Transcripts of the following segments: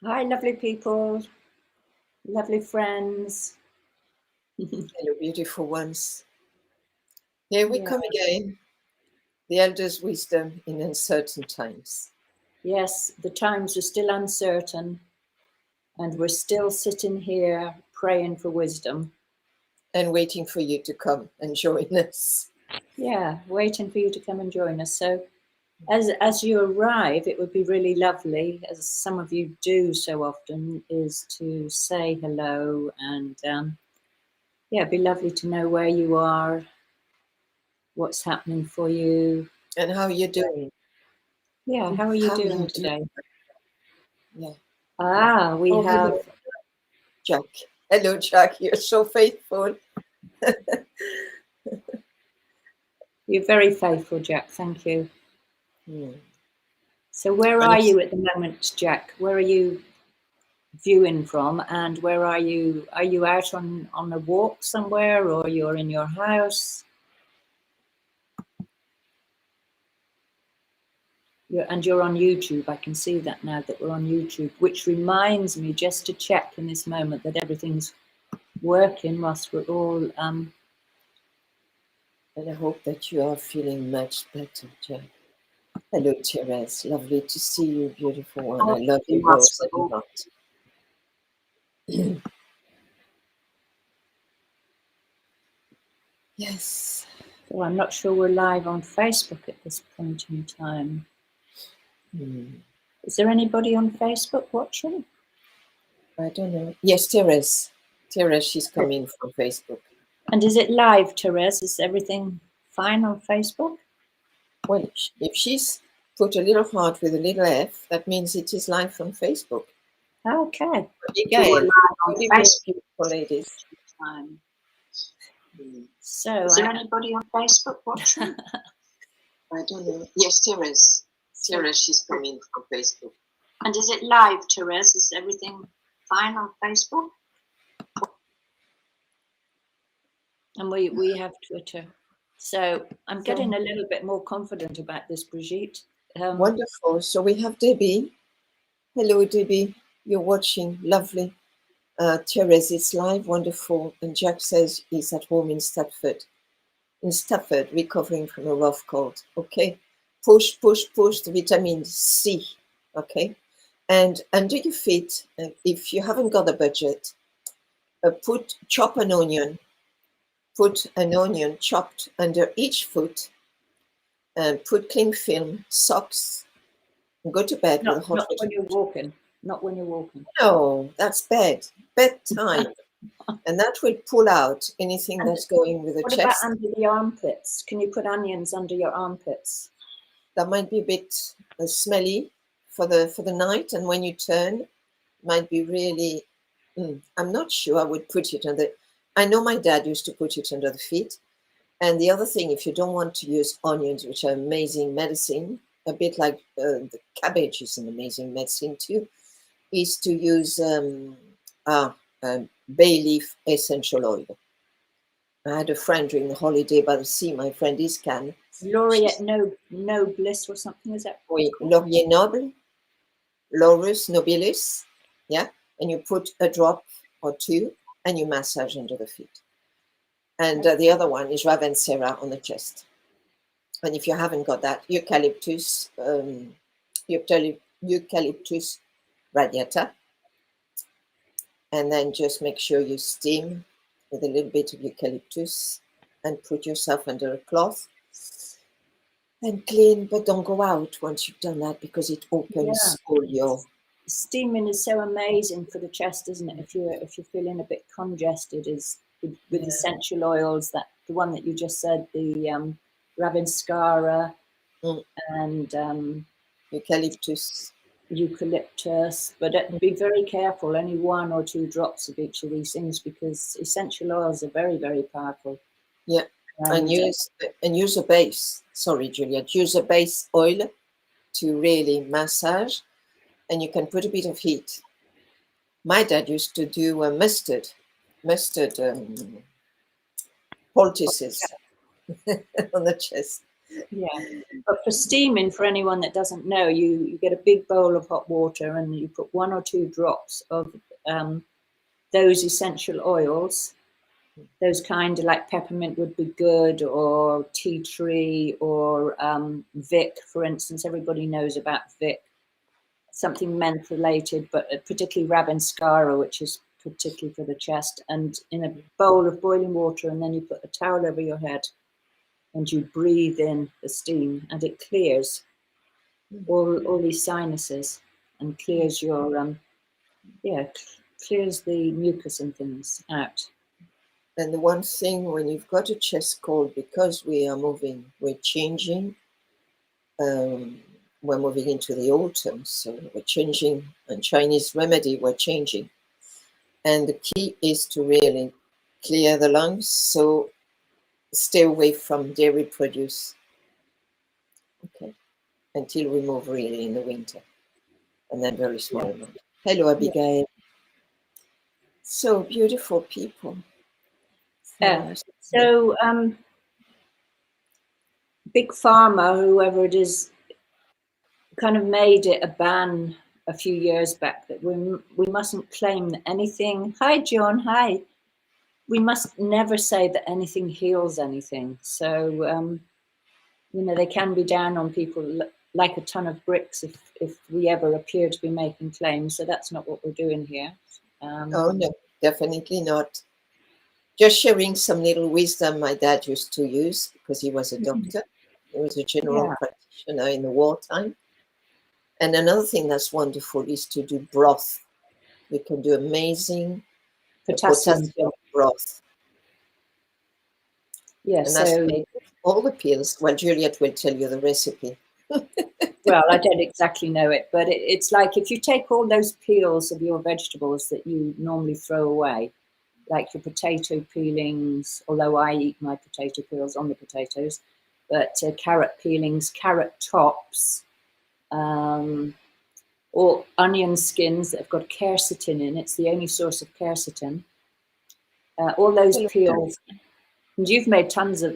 Hi, lovely people, lovely friends. Hello, beautiful ones. Here we Yeah. come again. The Elder's Wisdom in Uncertain Times. Yes, the times are still uncertain, and we're still sitting here praying for wisdom. And waiting for you to come and join us. Yeah, waiting for you to come and join us. So, as you arrive, it would be really lovely, as some of you do so often, is to say hello and yeah, it'd be lovely to know where you are, what's happening for you. And how you doing? Yeah, how are you How you doing doing? today? Yeah. Ah, we Oh, have. hello, Jack. Hello, Jack. You're so faithful. You're very faithful, Jack. Thank you. Hmm. So, where And are it's you at the moment, Jack? Where are you viewing from, and where are you? Are you out on a walk somewhere, or you're in your house? You're on YouTube. I can see that now that we're on YouTube, which reminds me just to check in this moment that everything's working whilst we're all. and I hope that you are feeling much better, Jack. Hello, Therese. Lovely to see you, beautiful one. I love your rose and heart. Yes. So I'm not sure we're live on Facebook at this point in time. Is there anybody on Facebook watching? I don't know. Yes, Therese. Therese, she's coming from Facebook. And is it live, Therese? Is everything fine on Facebook? Well, if she's put a little heart with a little F, that means it is live on Facebook. Okay. Again, beautiful ladies. So, is there anybody on Facebook watching? I don't know. Yes, Therese. Therese, she's coming from Facebook. And is it live, Therese? Is everything fine on Facebook? And we have Twitter. So I'm getting a little bit more confident about this, Brigitte. Wonderful. So we have Debbie. Hello, Debbie. You're watching. Lovely. Therese, it's live. Wonderful. And Jack says he's at home in Stafford. In Stafford, recovering from a rough cold. Okay. Push, push, push the vitamin C. Okay. And under your feet, if you haven't got a budget, chop an onion. Put an onion chopped under each foot, and put cling film, socks, and go to bed with a hot Not water. when you're walking. Not when you're walking. No, that's bedtime. And that will pull out anything that's going with the What chest. about under the armpits? Can you put onions under your armpits? That might be a bit smelly for the night, and when you turn, might be really. I'm not sure I would put it under. I know my dad used to put it under the feet. And the other thing, if you don't want to use onions, which are amazing medicine, a bit like the cabbage is an amazing medicine too, is to use bay leaf essential oil. I had a friend during the holiday by the sea, my friend Iscan. Laureate Nobilis or something, is that? Oui, Laurier Noble, Laurus Nobilis, yeah, and you put a drop or two and you massage under the feet. And the other one is Ravensara on the chest. And if you haven't got that, eucalyptus radiata. And then just make sure you steam with a little bit of eucalyptus and put yourself under a cloth and clean, but don't go out once you've done that because it opens all your. Steaming is so amazing for the chest, isn't it? If you're feeling a bit congested, is with essential oils, that the one that you just said, the Ravinskara and eucalyptus. But be very careful, only 1 or 2 drops of each of these things, because essential oils are very, very powerful. Yeah, and use a base. Sorry, Juliet. Use a base oil to really massage, and you can put a bit of heat. My dad used to do mustard poultices on the chest. Yeah. But for steaming, for anyone that doesn't know, you get a big bowl of hot water and you put 1 or 2 drops of those essential oils. Those kind of like peppermint would be good, or tea tree, or Vic, for instance. Everybody knows about Vic. Something menth related, but particularly Ravinskara, which is particularly for the chest, and in a bowl of boiling water, and then you put a towel over your head and you breathe in the steam, and it clears all these sinuses and clears your clears the mucus and things out. And the one thing, when you've got a chest cold, because we are moving, we're changing, we're moving into the autumn, so we're changing, and Chinese remedy, we're changing. And the key is to really clear the lungs, so stay away from dairy produce, okay, until we move really in the winter, and then very small amount. Hello, Abigail. So beautiful people. So Big Pharma, whoever it is, kind of made it a ban a few years back that we mustn't claim that anything. Hi, John. Hi. We must never say that anything heals anything. So they can be down on people like a ton of bricks if we ever appear to be making claims. So that's not what we're doing here. Oh no, definitely not. Just sharing some little wisdom my dad used to use, because he was a doctor. He was a general practitioner in the wartime. And another thing that's wonderful is to do broth. You can do amazing potassium broth. Yeah, and that's made all the peels. Well, Juliet will tell you the recipe. Well, I don't exactly know it, but it's like if you take all those peels of your vegetables that you normally throw away, like your potato peelings, although I eat my potato peels on the potatoes, but carrot peelings, carrot tops, or onion skins that have got quercetin in. It's the only source of quercetin. All those peels. And you've made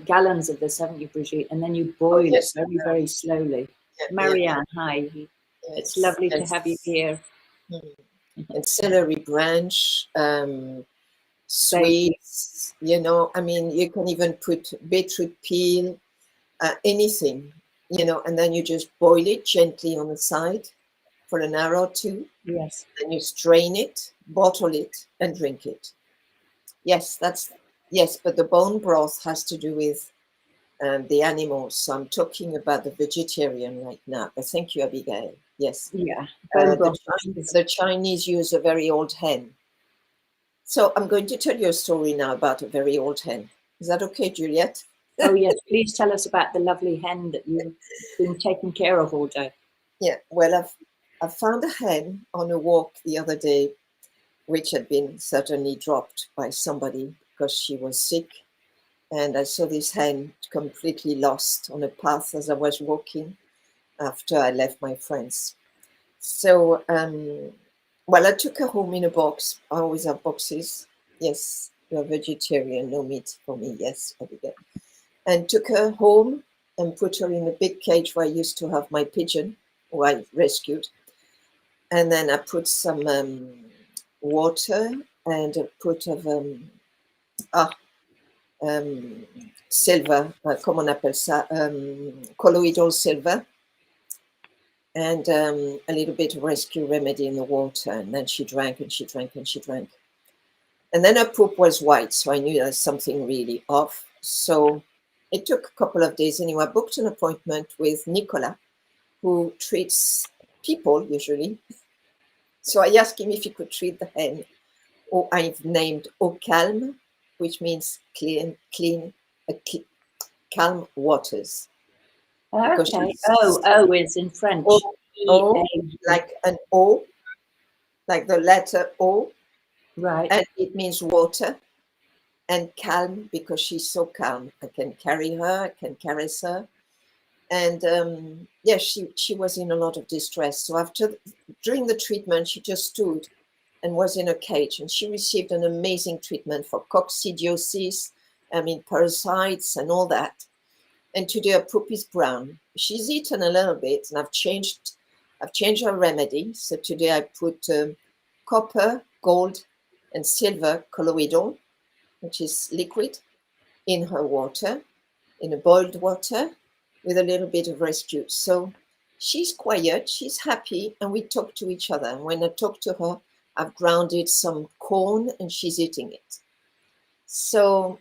gallons of this, haven't you, Brigitte? And then you boil it very, very slowly. Marianne, hi. It's lovely to have you here. And celery branch, sweets, I mean, you can even put beetroot peel, anything, and then you just boil it gently on the side for an hour or two. Yes. Then you strain it, bottle it, and drink it. Yes, but the bone broth has to do with the animals. So I'm talking about the vegetarian right now. But thank you, Abigail. Yes. Yeah. The Chinese use a very old hen. So I'm going to tell you a story now about a very old hen. Is that okay, Juliet? Oh, yes. Please tell us about the lovely hen that you've been taking care of all day. Yeah. Well, I found a hen on a walk the other day, which had been certainly dropped by somebody because she was sick. And I saw this hen completely lost on a path as I was walking after I left my friends. So, I took her home in a box. I always have boxes. Yes, you're a vegetarian, no meat for me. Yes, Abigail. And took her home and put her in a big cage where I used to have my pigeon, who I rescued. And then I put some water and a put of silver, comment on appelle ça, colloidal silver, and a little bit of rescue remedy in the water. And then she drank and she drank and she drank. And then her poop was white, so I knew there was something really off. So it took a couple of days anyway. I booked an appointment with Nicola, who treats people usually. So I asked him if he could treat the hen, or I've named Eau Calme, which means clean, calm waters. Okay. O is in French. O, like an O, like the letter O. Right. And it means water. And calm, because she's so calm. I can carry her, I can caress her. And she was in a lot of distress. So during the treatment, she just stood and was in a cage. And she received an amazing treatment for coccidiosis, parasites and all that. and today her poop is brown. She's eaten a little bit, and I've changed her remedy. So today I put copper, gold, and silver colloidal, which is liquid, in her water, in a boiled water, with a little bit of rescue. So she's quiet, she's happy, and we talk to each other. And when I talk to her, I've grounded some corn, and she's eating it. So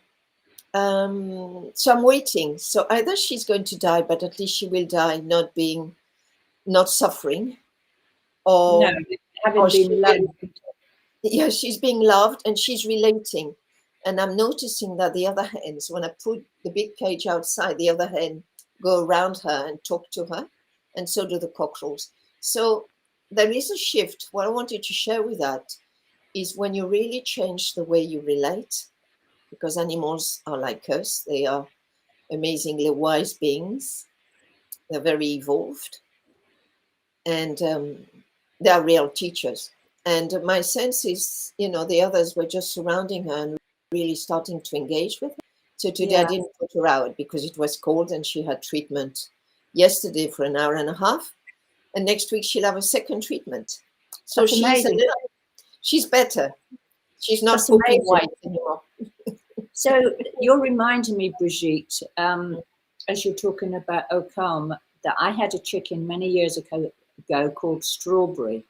I'm waiting. So either she's going to die, but at least she will die not suffering, No, or having been loved. yeah, she's being loved and she's relating. And I'm noticing that the other hens, when I put the big cage outside, the other hen go around her and talk to her, and so do the cockerels. So there is a shift. What I wanted to share with that is when you really change the way you relate, because animals are like us, they are amazingly wise beings, they're very evolved, and they are real teachers. And my sense is, the others were just surrounding her and really starting to engage with her. So today I didn't put her out because it was cold, and she had treatment yesterday for an hour and a half. And next week she'll have a second treatment. So That's amazing. She's better. She's not That's pooping amazing. white anymore. So you're reminding me, Brigitte, as you're talking about Ocam, that I had a chicken many years ago called Strawberry,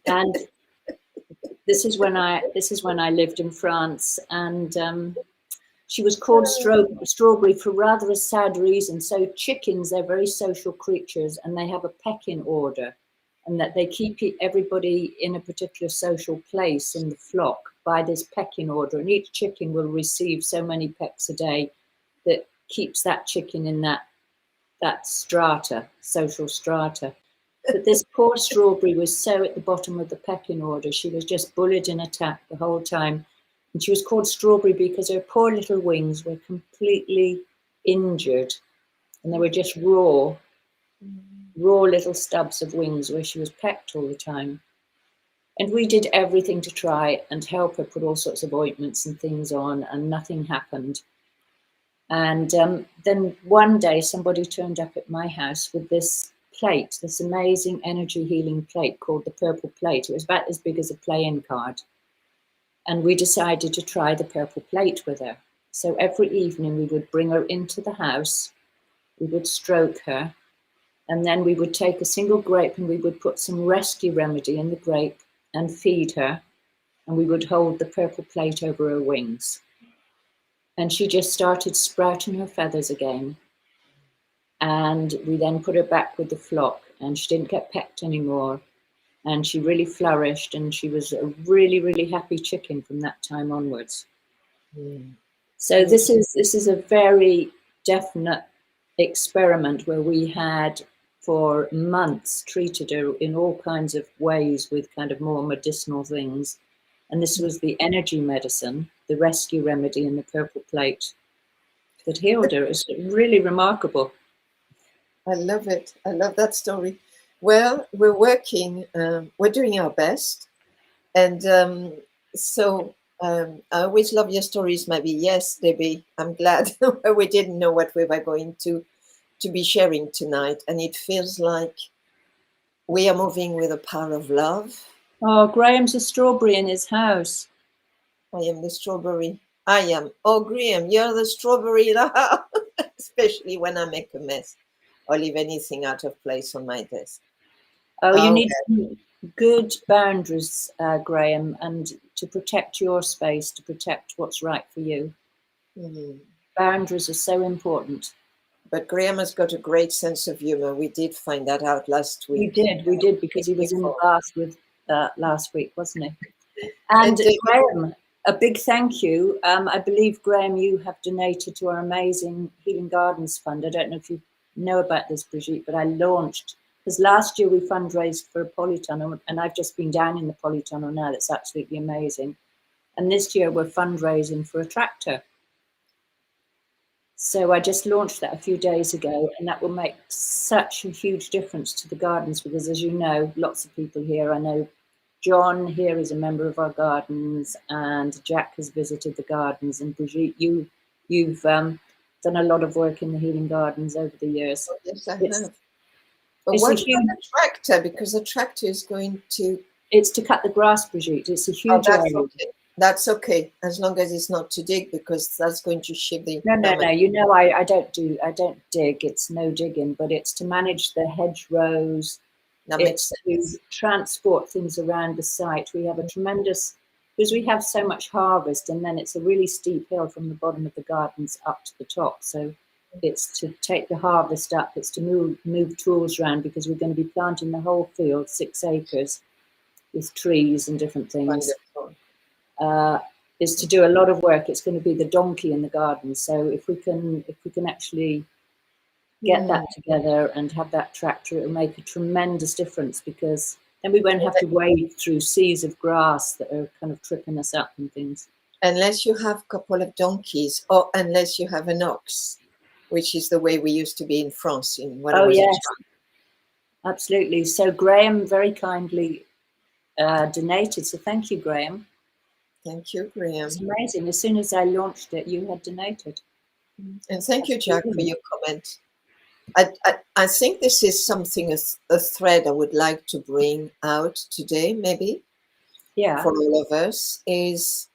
and this is when I lived in France, and she was called Strawberry for rather a sad reason. So chickens, they're very social creatures, and they have a pecking order, and that they keep everybody in a particular social place in the flock by this pecking order, and each chicken will receive so many pecks a day that keeps that chicken in that strata, social strata. But this poor Strawberry was so at the bottom of the pecking order. She was just bullied and attacked the whole time. And she was called Strawberry because her poor little wings were completely injured, and they were just raw little stubs of wings where she was pecked all the time. And we did everything to try and help her, put all sorts of ointments and things on, and nothing happened. And then one day somebody turned up at my house with this plate, this amazing energy healing plate called the Purple Plate. It was about as big as a playing card. And we decided to try the Purple Plate with her. So every evening we would bring her into the house, we would stroke her, and then we would take a single grape and we would put some rescue remedy in the grape and feed her, and we would hold the Purple Plate over her wings. And she just started sprouting her feathers again. And we then put her back with the flock, and she didn't get pecked anymore. And she really flourished, and she was a really, really happy chicken from that time onwards. So this is a very definite experiment where we had for months treated her in all kinds of ways with kind of more medicinal things. And this was the energy medicine, the rescue remedy, and the Purple Plate that healed her. It's really remarkable. I love it. I love that story. Well, we're working, we're doing our best. And I always love your stories, maybe. Yes, Debbie, I'm glad we didn't know what we were going to be sharing tonight. And it feels like we are moving with the power of love. Oh, Graham's a strawberry in his house. I am the strawberry. I am. Oh, Graham, you're the strawberry. Especially when I make a mess or leave anything out of place on my desk. Oh, you need some good boundaries, Graham, and to protect your space, to protect what's right for you. Boundaries are so important. But Graham has got a great sense of humor. We did find that out last week. We did, because he was in the bath with last week, wasn't he? And Graham, a big thank you. I believe, Graham, you have donated to our amazing Healing Gardens Fund. I don't know if you know about this, Brigitte, but I launched, because last year we fundraised for a polytunnel, and I've just been down in the polytunnel now. That's absolutely amazing. And this year we're fundraising for a tractor. So I just launched that a few days ago, and that will make such a huge difference to the gardens, because, as you know, lots of people here, I know John here is a member of our gardens, and Jack has visited the gardens, and Brigitte, you've done a lot of work in the healing gardens over the years. Oh, yes, I It's, have. But it's what a about huge, the tractor? Because the tractor is going to... it's to cut the grass, Brigitte. It's a Oh, huge that's area. okay. That's okay, as long as it's not to dig, because that's going to shift the... No. You know, I don't dig. It's no digging, but it's to manage the hedgerows. That It's makes sense. to transport things around the site. We have a tremendous, because we have so much harvest, and then it's a really steep hill from the bottom of the gardens up to the top. So it's to take the harvest up. It's to move tools around, because we're going to be planting the whole field, 6 acres, with trees and different things. Wonderful. Is to do a lot of work. It's going to be the donkey in the garden. So if we can actually get that together and have that tractor, it will make a tremendous difference, because then we won't have to wade through seas of grass that are kind of tripping us up and things. Unless you have a couple of donkeys, or unless you have an ox, which is the way we used to be in France when I was a child. Absolutely. So Graham very kindly donated. So thank you, Graham. Thank you, Graham. It's amazing. As soon as I launched it, you had donated. And thank you, Jack, for your comment. I think this is something, a thread I would like to bring out today, maybe, for all of us, is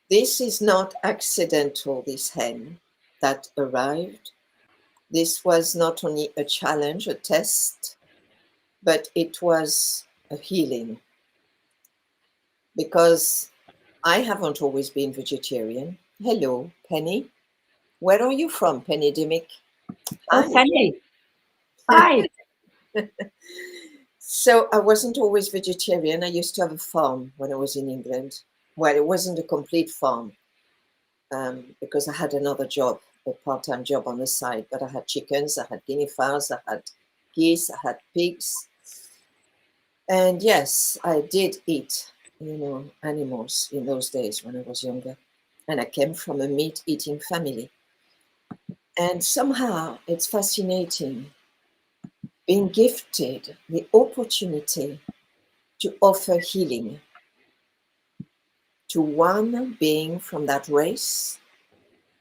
this is not accidental, this hen that arrived. This was not only a challenge, a test, but it was a healing. Because I haven't always been vegetarian. Hello, Penny. Where are you from, Penny Dimmick? Oh, Penny. Hi. So I wasn't always vegetarian. I used to have a farm when I was in England. Well, it wasn't a complete farm because I had another job, a part-time job on the side. But I had chickens, I had guinea fowls, I had geese, I had pigs. And yes, I did eat, animals in those days when I was younger. And I came from a meat-eating family. And somehow it's fascinating being gifted the opportunity to offer healing to one being from that race,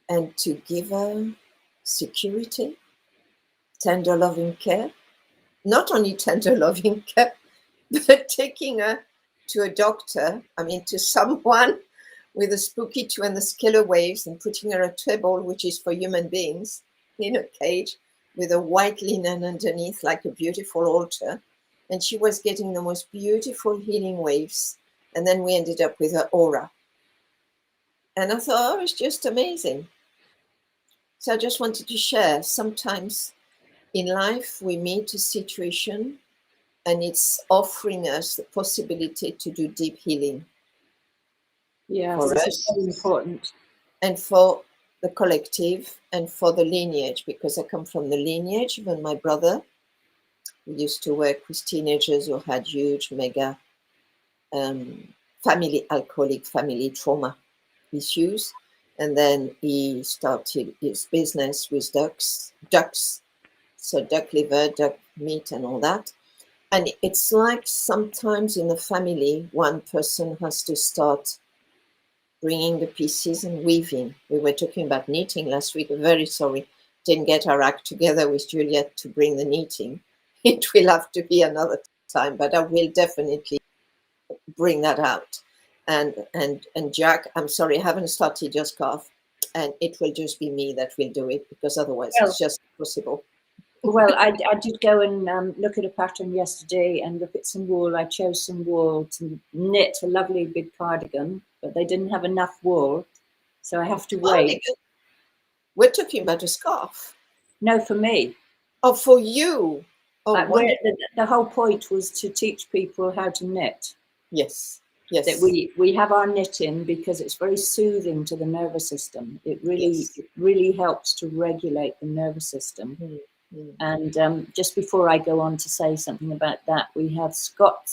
and to give her security, tender loving care, not only tender loving care, but taking her to a doctor, to someone with a spooky 2 and the scalar waves, and putting her at a table, which is for human beings, in a cage with a white linen underneath, like a beautiful altar. And she was getting the most beautiful healing waves. And then we ended up with her aura. And I thought, it's just amazing. So I just wanted to share. Sometimes in life, we meet a situation and it's offering us the possibility to do deep healing. Yes, for this us, is very important. And for the collective, and for the lineage, because I come from the lineage. Even my brother, who used to work with teenagers who had huge, mega alcoholic family trauma issues. And then he started his business with ducks, so duck liver, duck meat, and all that. And it's like sometimes in a family, one person has to start bringing the pieces and weaving. We were talking about knitting last week. I'm very sorry, didn't get our act together with Juliet to bring the knitting. It will have to be another time, but I will definitely bring that out. And Jack, I'm sorry, I haven't started your scarf, and it will just be me that will do it, because otherwise it's just impossible. Well, I did go and look at a pattern yesterday and look at some wool. I chose some wool to knit a lovely big cardigan, but they didn't have enough wool, so I have to wait. We're talking about a scarf. No, for me. Oh, for you. Oh, the whole point was to teach people how to knit. Yes. That we have our knitting because it's very soothing to the nervous system. It really helps to regulate the nervous system. Mm-hmm. And just before I go on to say something about that, we have Scotty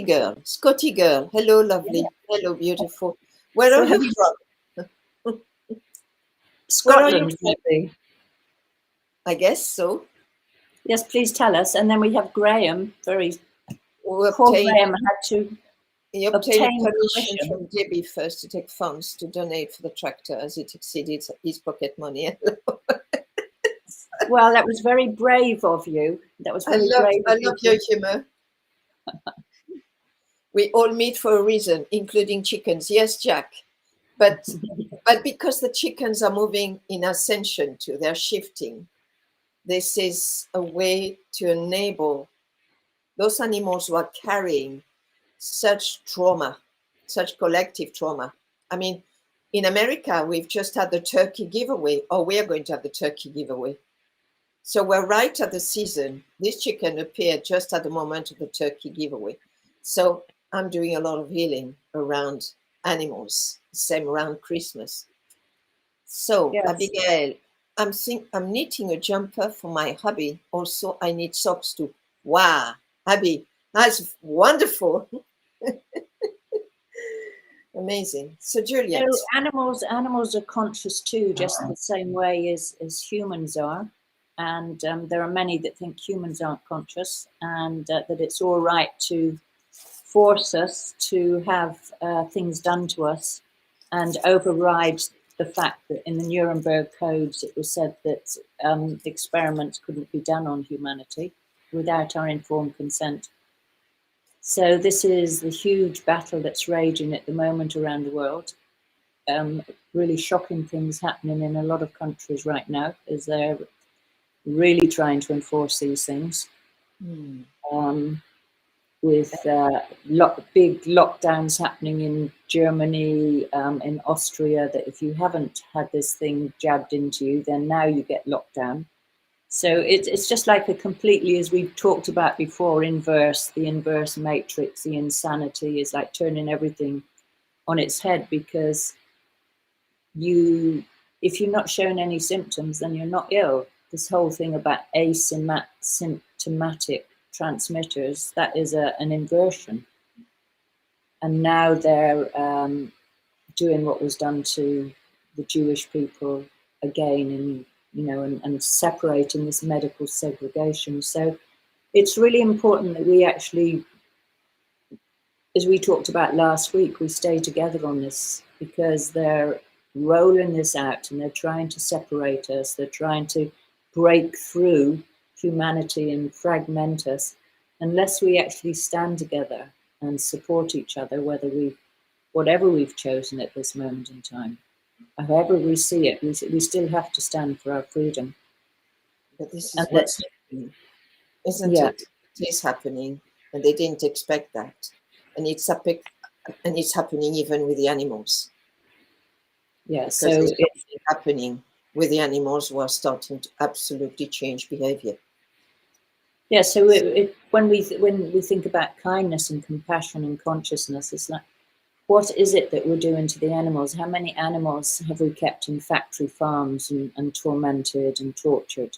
girl. Hello, lovely. Yeah. Hello, beautiful. Where are you from? Scotland, maybe. I guess so. Yes, please tell us. And then we have Graham. Graham had to He obtained obtain permission permission. from Debbie first to take funds to donate for the tractor as it exceeded his pocket money. Well, that was very brave of you. That was very brave I of you. love your humor. We all meet for a reason, including chickens. Yes, Jack. But because the chickens are moving in ascension too, they're shifting. This is a way to enable those animals who are carrying such trauma, such collective trauma. I mean, in America, we've just had the turkey giveaway, or we're going to have the turkey giveaway. So we're right at the season. This chicken appeared just at the moment of the turkey giveaway. So I'm doing a lot of healing around animals, same around Christmas. So Yes. Abigail, I'm knitting a jumper for my hubby. Also, I need socks too. Wow, Abby, that's wonderful. Amazing. So Juliet. So animals are conscious too, just the same way as humans are. And there are many that think humans aren't conscious, and that it's all right to force us to have things done to us and override the fact that in the Nuremberg codes it was said that experiments couldn't be done on humanity without our informed consent. So this is the huge battle that's raging at the moment around the world. Really shocking things happening in a lot of countries right now as they're really trying to enforce these things. With big lockdowns happening in Germany, in Austria, that if you haven't had this thing jabbed into you, then now you get locked down. So it's just like a completely, as we talked about before, the inverse matrix, the insanity is like turning everything on its head, because if you're not showing any symptoms, then you're not ill. This whole thing about asymptomatic transmitters, that is an inversion. And now they're doing what was done to the Jewish people again, and separating this medical segregation. So it's really important that we actually, as we talked about last week, we stay together on this, because they're rolling this out and they're trying to separate us. They're trying to break through humanity and fragment us. Unless we actually stand together and support each other, whatever we've chosen at this moment in time, however we see it, we still have to stand for our freedom. But this is what's happening, isn't it? It is happening, and they didn't expect that. And it's happening even with the animals. Yeah, because so it's happening with the animals who are starting to absolutely change behavior. Yeah, so when we think about kindness and compassion and consciousness, it's like, what is it that we're doing to the animals? How many animals have we kept in factory farms and tormented and tortured?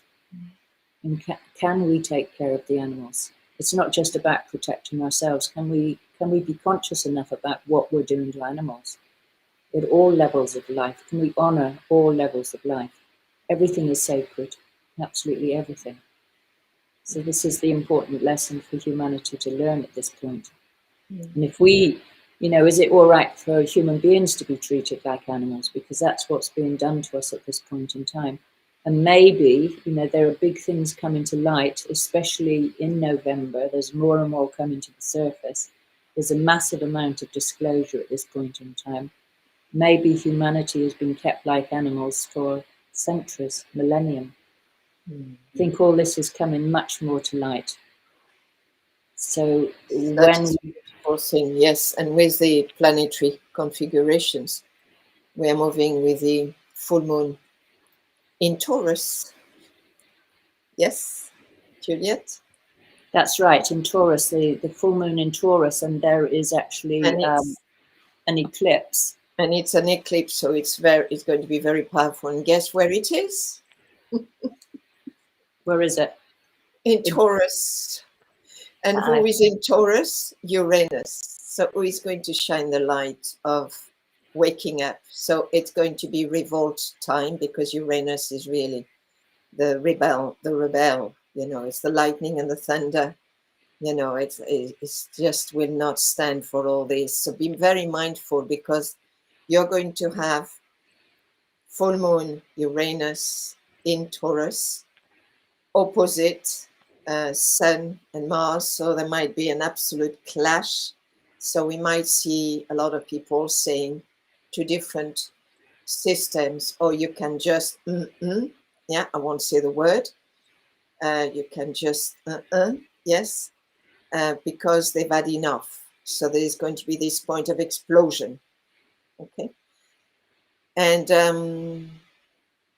And can we take care of the animals? It's not just about protecting ourselves. Can we be conscious enough about what we're doing to animals at all levels of life? Can we honor all levels of life? Everything is sacred, absolutely everything. So this is the important lesson for humanity to learn at this point. And if we, is it all right for human beings to be treated like animals? Because that's what's being done to us at this point in time. And maybe, there are big things coming to light, especially in November. There's more and more coming to the surface. There's a massive amount of disclosure at this point in time. Maybe humanity has been kept like animals for centuries, millennium. I think all this is coming much more to light. So That is a beautiful thing, yes. And with the planetary configurations, we are moving with the full moon in Taurus. Yes, Juliet? That's right, in Taurus, the full moon in Taurus, and there is actually an eclipse. And it's an eclipse, so it's going to be very powerful. And guess where it is? Where is it? In Taurus. And who is in Taurus? Uranus. So who is going to shine the light of waking up? So it's going to be revolt time, because Uranus is really the rebel, it's the lightning and the thunder. You know, it's just will not stand for all this. So be very mindful, because you're going to have full moon Uranus in Taurus, opposite Sun and Mars. So there might be an absolute clash. So we might see a lot of people saying to different systems, oh, you can just, yeah, I won't say the word. You can just, yes, because they've had enough. So there's going to be this point of explosion. Okay. And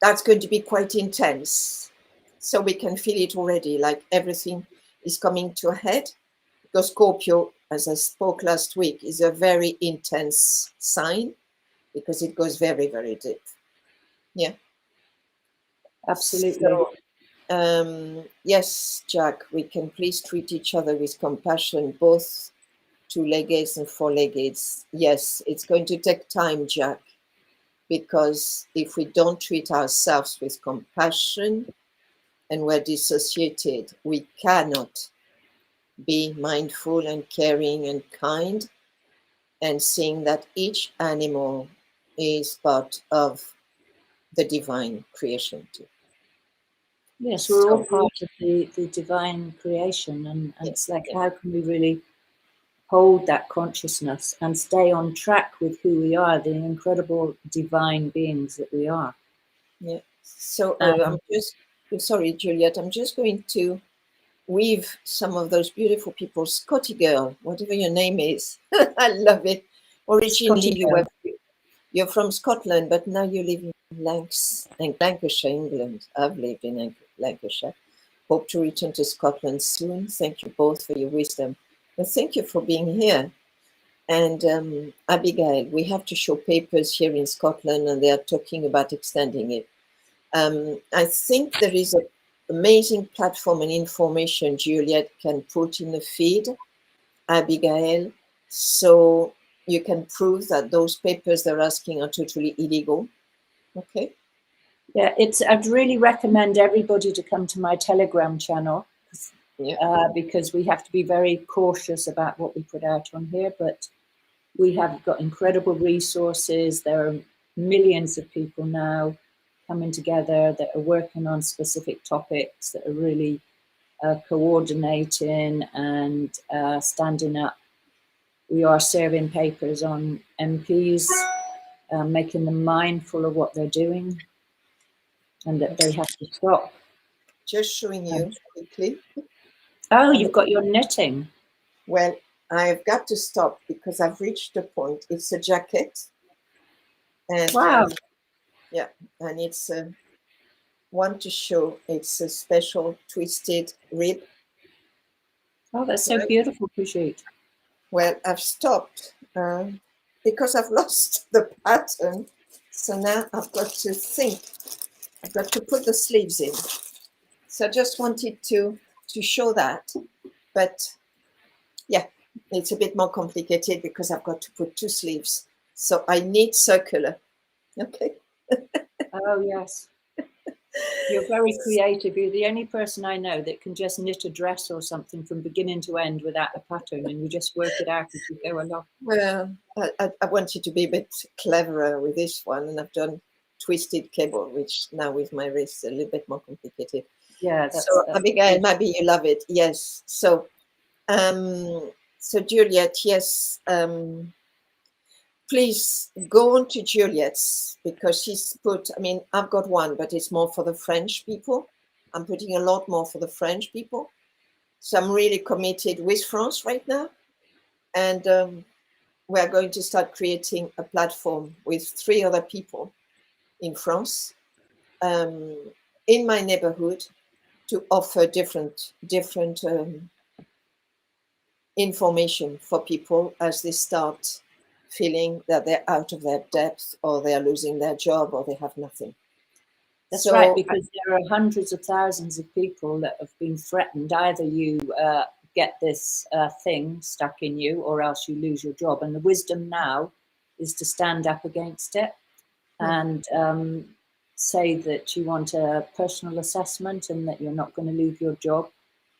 that's going to be quite intense. So we can feel it already, like everything is coming to a head, because Scorpio, as I spoke last week, is a very intense sign, because it goes very, very deep. Yeah. Absolutely. So, yes, Jack, we can please treat each other with compassion, both two-leggeds and four-leggeds. Yes, it's going to take time, Jack, because if we don't treat ourselves with compassion and we're dissociated, we cannot be mindful and caring and kind, and seeing that each animal is part of the divine creation too. Yes, we're all So, part of the divine creation, and yeah, it's like, yeah, how can we really hold that consciousness and stay on track with who we are, the incredible divine beings that we are. yeah. So I'm Um, just, sorry, Juliet, I'm just going to weave some of those beautiful people. Scotty girl, whatever your name is. I love it. Originally, Scotty girl. you're from Scotland, but now you live in Lancashire, England. I've lived in Lancashire. Hope to return to Scotland soon. Thank you both for your wisdom. And thank you for being here. And Abigail, we have to show papers here in Scotland, and they are talking about extending it. I think there is an amazing platform and information Juliet can put in the feed, Abigail, so you can prove that those papers they're asking are totally illegal. Okay. Yeah, I'd really recommend everybody to come to my Telegram channel, Yeah. because we have to be very cautious about what we put out on here, but we have got incredible resources. There are millions of people now coming together that are working on specific topics, that are really coordinating and standing up. We are serving papers on MPs, making them mindful of what they're doing and that they have to stop. Just showing you quickly. Oh, you've got your knitting. Well, I've got to stop because I've reached the point. It's a jacket, and Wow. yeah, and it's one to show. It's a special twisted rib. Oh, that's so Right? beautiful, Brigitte. Well, I've stopped because I've lost the pattern. So now I've got to think. I've got to put the sleeves in. So I just wanted to show that, but yeah, it's a bit more complicated because I've got to put two sleeves. So I need circular. Okay. Oh, yes. You're very creative. You're the only person I know that can just knit a dress or something from beginning to end without a pattern, and you just work it out as you go along. Well, I wanted to be a bit cleverer with this one, and I've done twisted cable, which now with my wrist is a little bit more complicated. Yeah, So that's Abigail, good. maybe you love it. Yes. So so Juliet, yes, please go on to Juliet's, because she's put, I mean, I've got one, but it's more for the French people. I'm putting a lot more for the French people. So I'm really committed with France right now. And we're going to start creating a platform with 3 other people in France, in my neighborhood, to offer different information for people as they start feeling that they're out of their depth, or they're losing their job, or they have nothing. That's right, So because there are hundreds of thousands of people that have been threatened. Either you get this thing stuck in you, or else you lose your job. And the wisdom now is to stand up against it and say that you want a personal assessment and that you're not going to leave your job.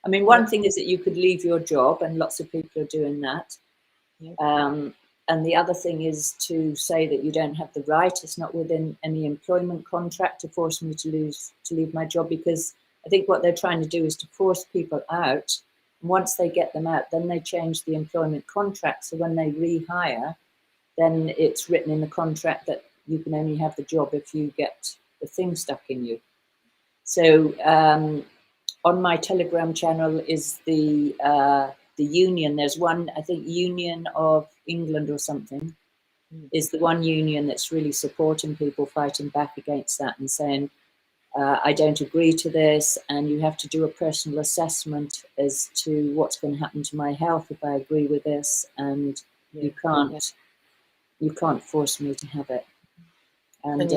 I mean, one thing is that you could leave your job, and lots of people are doing that. And the other thing is to say that you don't have the right. It's not within any employment contract to force me to leave my job, because I think what they're trying to do is to force people out. And once they get them out, then they change the employment contract. So when they rehire, then it's written in the contract that you can only have the job if you get the thing stuck in you. So on my Telegram channel is the union. There's one, I think, Union of England or something, is the one union that's really supporting people fighting back against that and saying, I don't agree to this, and you have to do a personal assessment as to what's going to happen to my health if I agree with this, and you can't force me to have it. And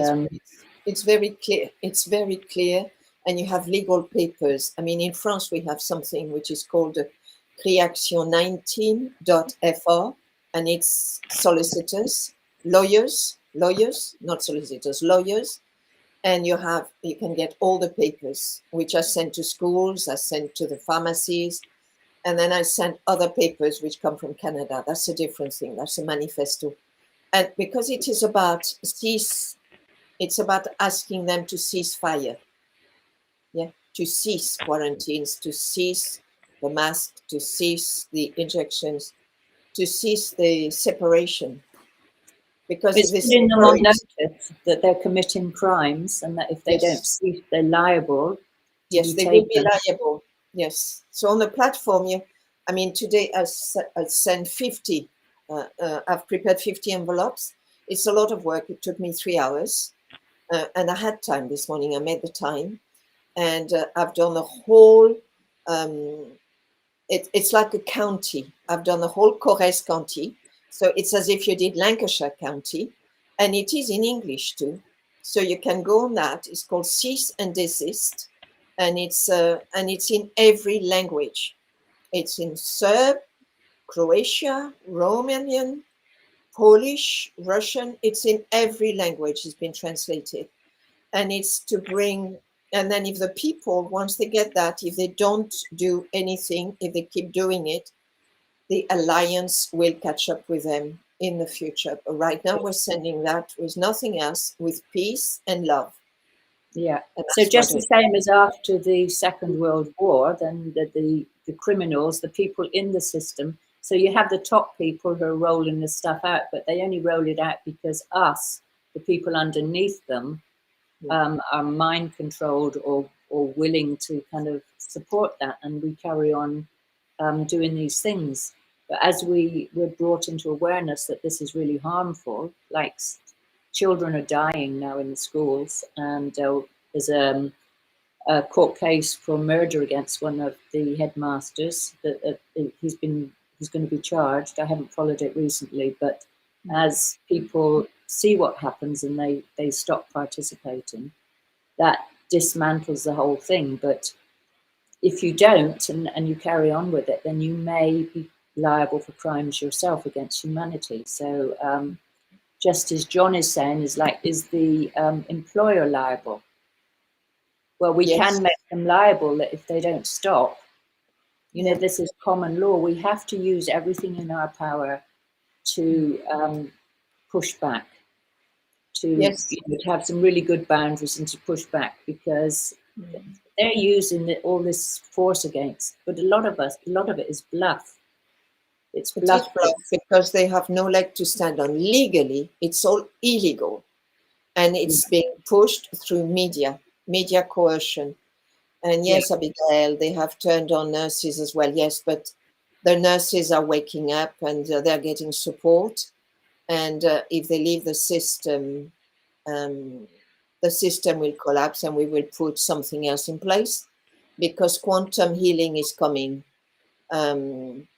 it's very clear. It's very clear, and you have legal papers. I mean, in France, we have something which is called Reaction19.fr, and it's solicitors, lawyers, not solicitors, lawyers, and you can get all the papers, which are sent to schools, are sent to the pharmacies, and then I sent other papers which come from Canada. That's a different thing. That's a manifesto. And because it is about it's about asking them to cease fire. Yeah, to cease quarantines, to cease the mask, to cease the injections, to cease the separation. Because it's putting them on notice that they're committing crimes, and that if they don't cease, they're liable. Yes, they will be liable. Yes. So on the platform, I mean, today I sent 50. I've prepared 50 envelopes. It's a lot of work. It took me 3 hours. And I had time this morning. I made the time. And I've done the whole, it's like a county. I've done the whole Corrèze County. So it's as if you did Lancashire County. And it is in English too. So you can go on that. It's called Cease and Desist. And it's in every language. It's in Serb, Croatia, Romanian, Polish, Russian. It's in every language. It's been translated. And it's to bring, and then if the people, once they get that, if they don't do anything, if they keep doing it, the alliance will catch up with them in the future. But right now we're sending that with nothing else, with peace and love. Yeah. So just the same as after the Second World War, then the criminals, the people in the system. So you have the top people who are rolling this stuff out, but they only roll it out because us, the people underneath them, are mind controlled or willing to kind of support that, and we carry on doing these things. But as we're brought into awareness that this is really harmful, like children are dying now in the schools, and there's a court case for murder against one of the headmasters that he's going to be charged. I haven't followed it recently, but as people see what happens and they stop participating, that dismantles the whole thing. But if you don't and you carry on with it, then you may be liable for crimes yourself against humanity. So just as John is saying, is the employer liable? Well, we can make them liable if they don't stop. You know, this is common law. We have to use everything in our power to push back, to have some really good boundaries and to push back, because they're using all this force against. But a lot of it is bluff. It's bluff because they have no leg to stand on. Legally, it's all illegal, and it's being pushed through media coercion. And yes, Abigail, they have turned on nurses as well. Yes, but the nurses are waking up and they're getting support. And if they leave the system will collapse, and we will put something else in place, because quantum healing is coming.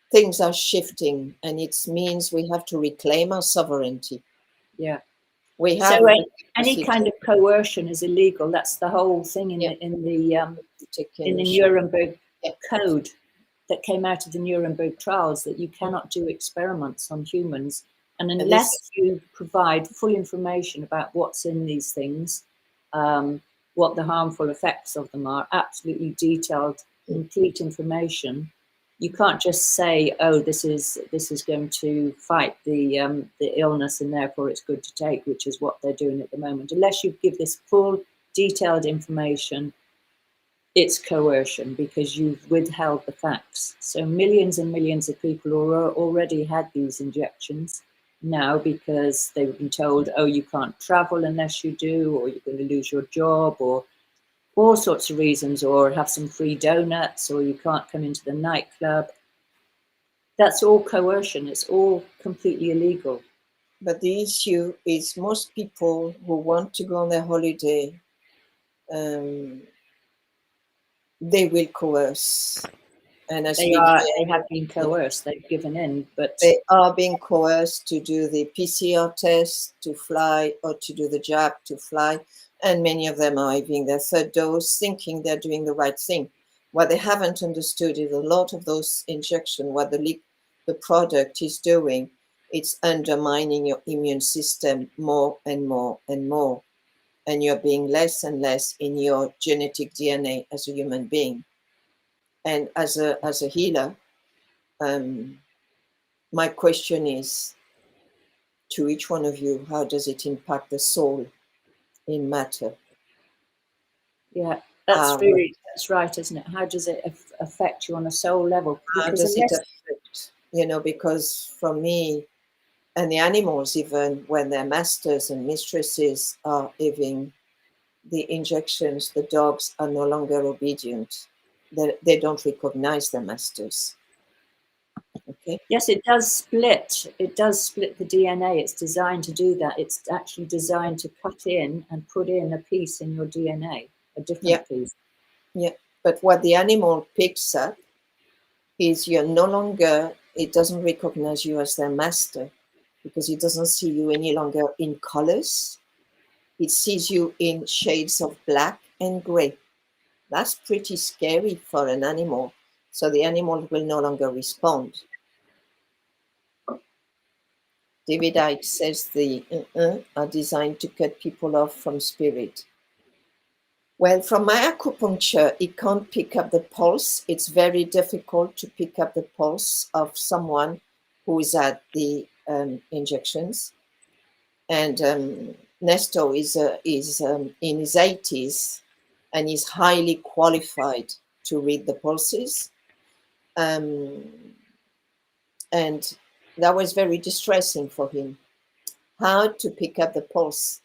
Things are shifting, and it means we have to reclaim our sovereignty. Yeah. We have any kind of coercion is illegal. That's the whole thing in the Nuremberg Code that came out of the Nuremberg trials, that you cannot do experiments on humans, and unless you provide full information about what's in these things, what the harmful effects of them are, absolutely detailed complete information. You can't just say, "Oh, this is going to fight the illness, and therefore it's good to take," which is what they're doing at the moment. Unless you give this full, detailed information, it's coercion because you've withheld the facts. So millions and millions of people already had these injections now because they've been told, "Oh, you can't travel unless you do, or you're going to lose your job," or all sorts of reasons, or have some free donuts, or you can't come into the nightclub. That's all coercion. It's all completely illegal. But the issue is most people who want to go on their holiday, they will coerce. And as They have been coerced. They've given in, but they are being coerced to do the PCR test to fly, or to do the jab to fly. And many of them are having their third dose, thinking they're doing the right thing. What they haven't understood is a lot of those injections, what the product is doing, it's undermining your immune system more and more and more. And you're being less and less in your genetic DNA as a human being. And as a healer, my question is to each one of you, how does it impact the soul in matter? yeah, that's right, isn't it? How does it affect you on a soul level? How does it affect? Because from me and the animals, even when their masters and mistresses are having the injections, the dogs are no longer obedient. They don't recognize their masters. Okay. Yes, it does split. It does split the DNA. It's designed to do that. It's actually designed to cut in and put in a piece in your DNA, a different piece. Yeah. But what the animal picks up is you're no longer, it doesn't recognize you as their master because it doesn't see you any longer in colors. It sees you in shades of black and gray. That's pretty scary for an animal. So the animal will no longer respond. David Icke says the are designed to cut people off from spirit. Well, from my acupuncture, it can't pick up the pulse. It's very difficult to pick up the pulse of someone who is at the injections. And Nestor is in his 80s and is highly qualified to read the pulses. And that was very distressing for him, how to pick up the pulse.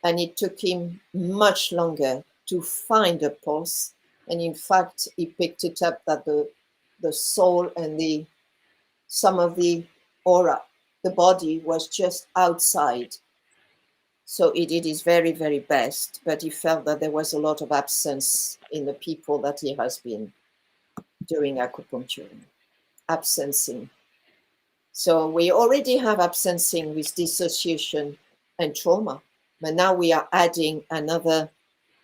And it took him much longer to find a pulse. And in fact, he picked it up that the soul and some of the aura, the body was just outside. So he did his very, very best, but he felt that there was a lot of absence in the people that he has been doing acupuncture, absencing. So we already have absencing with dissociation and trauma, but now we are adding another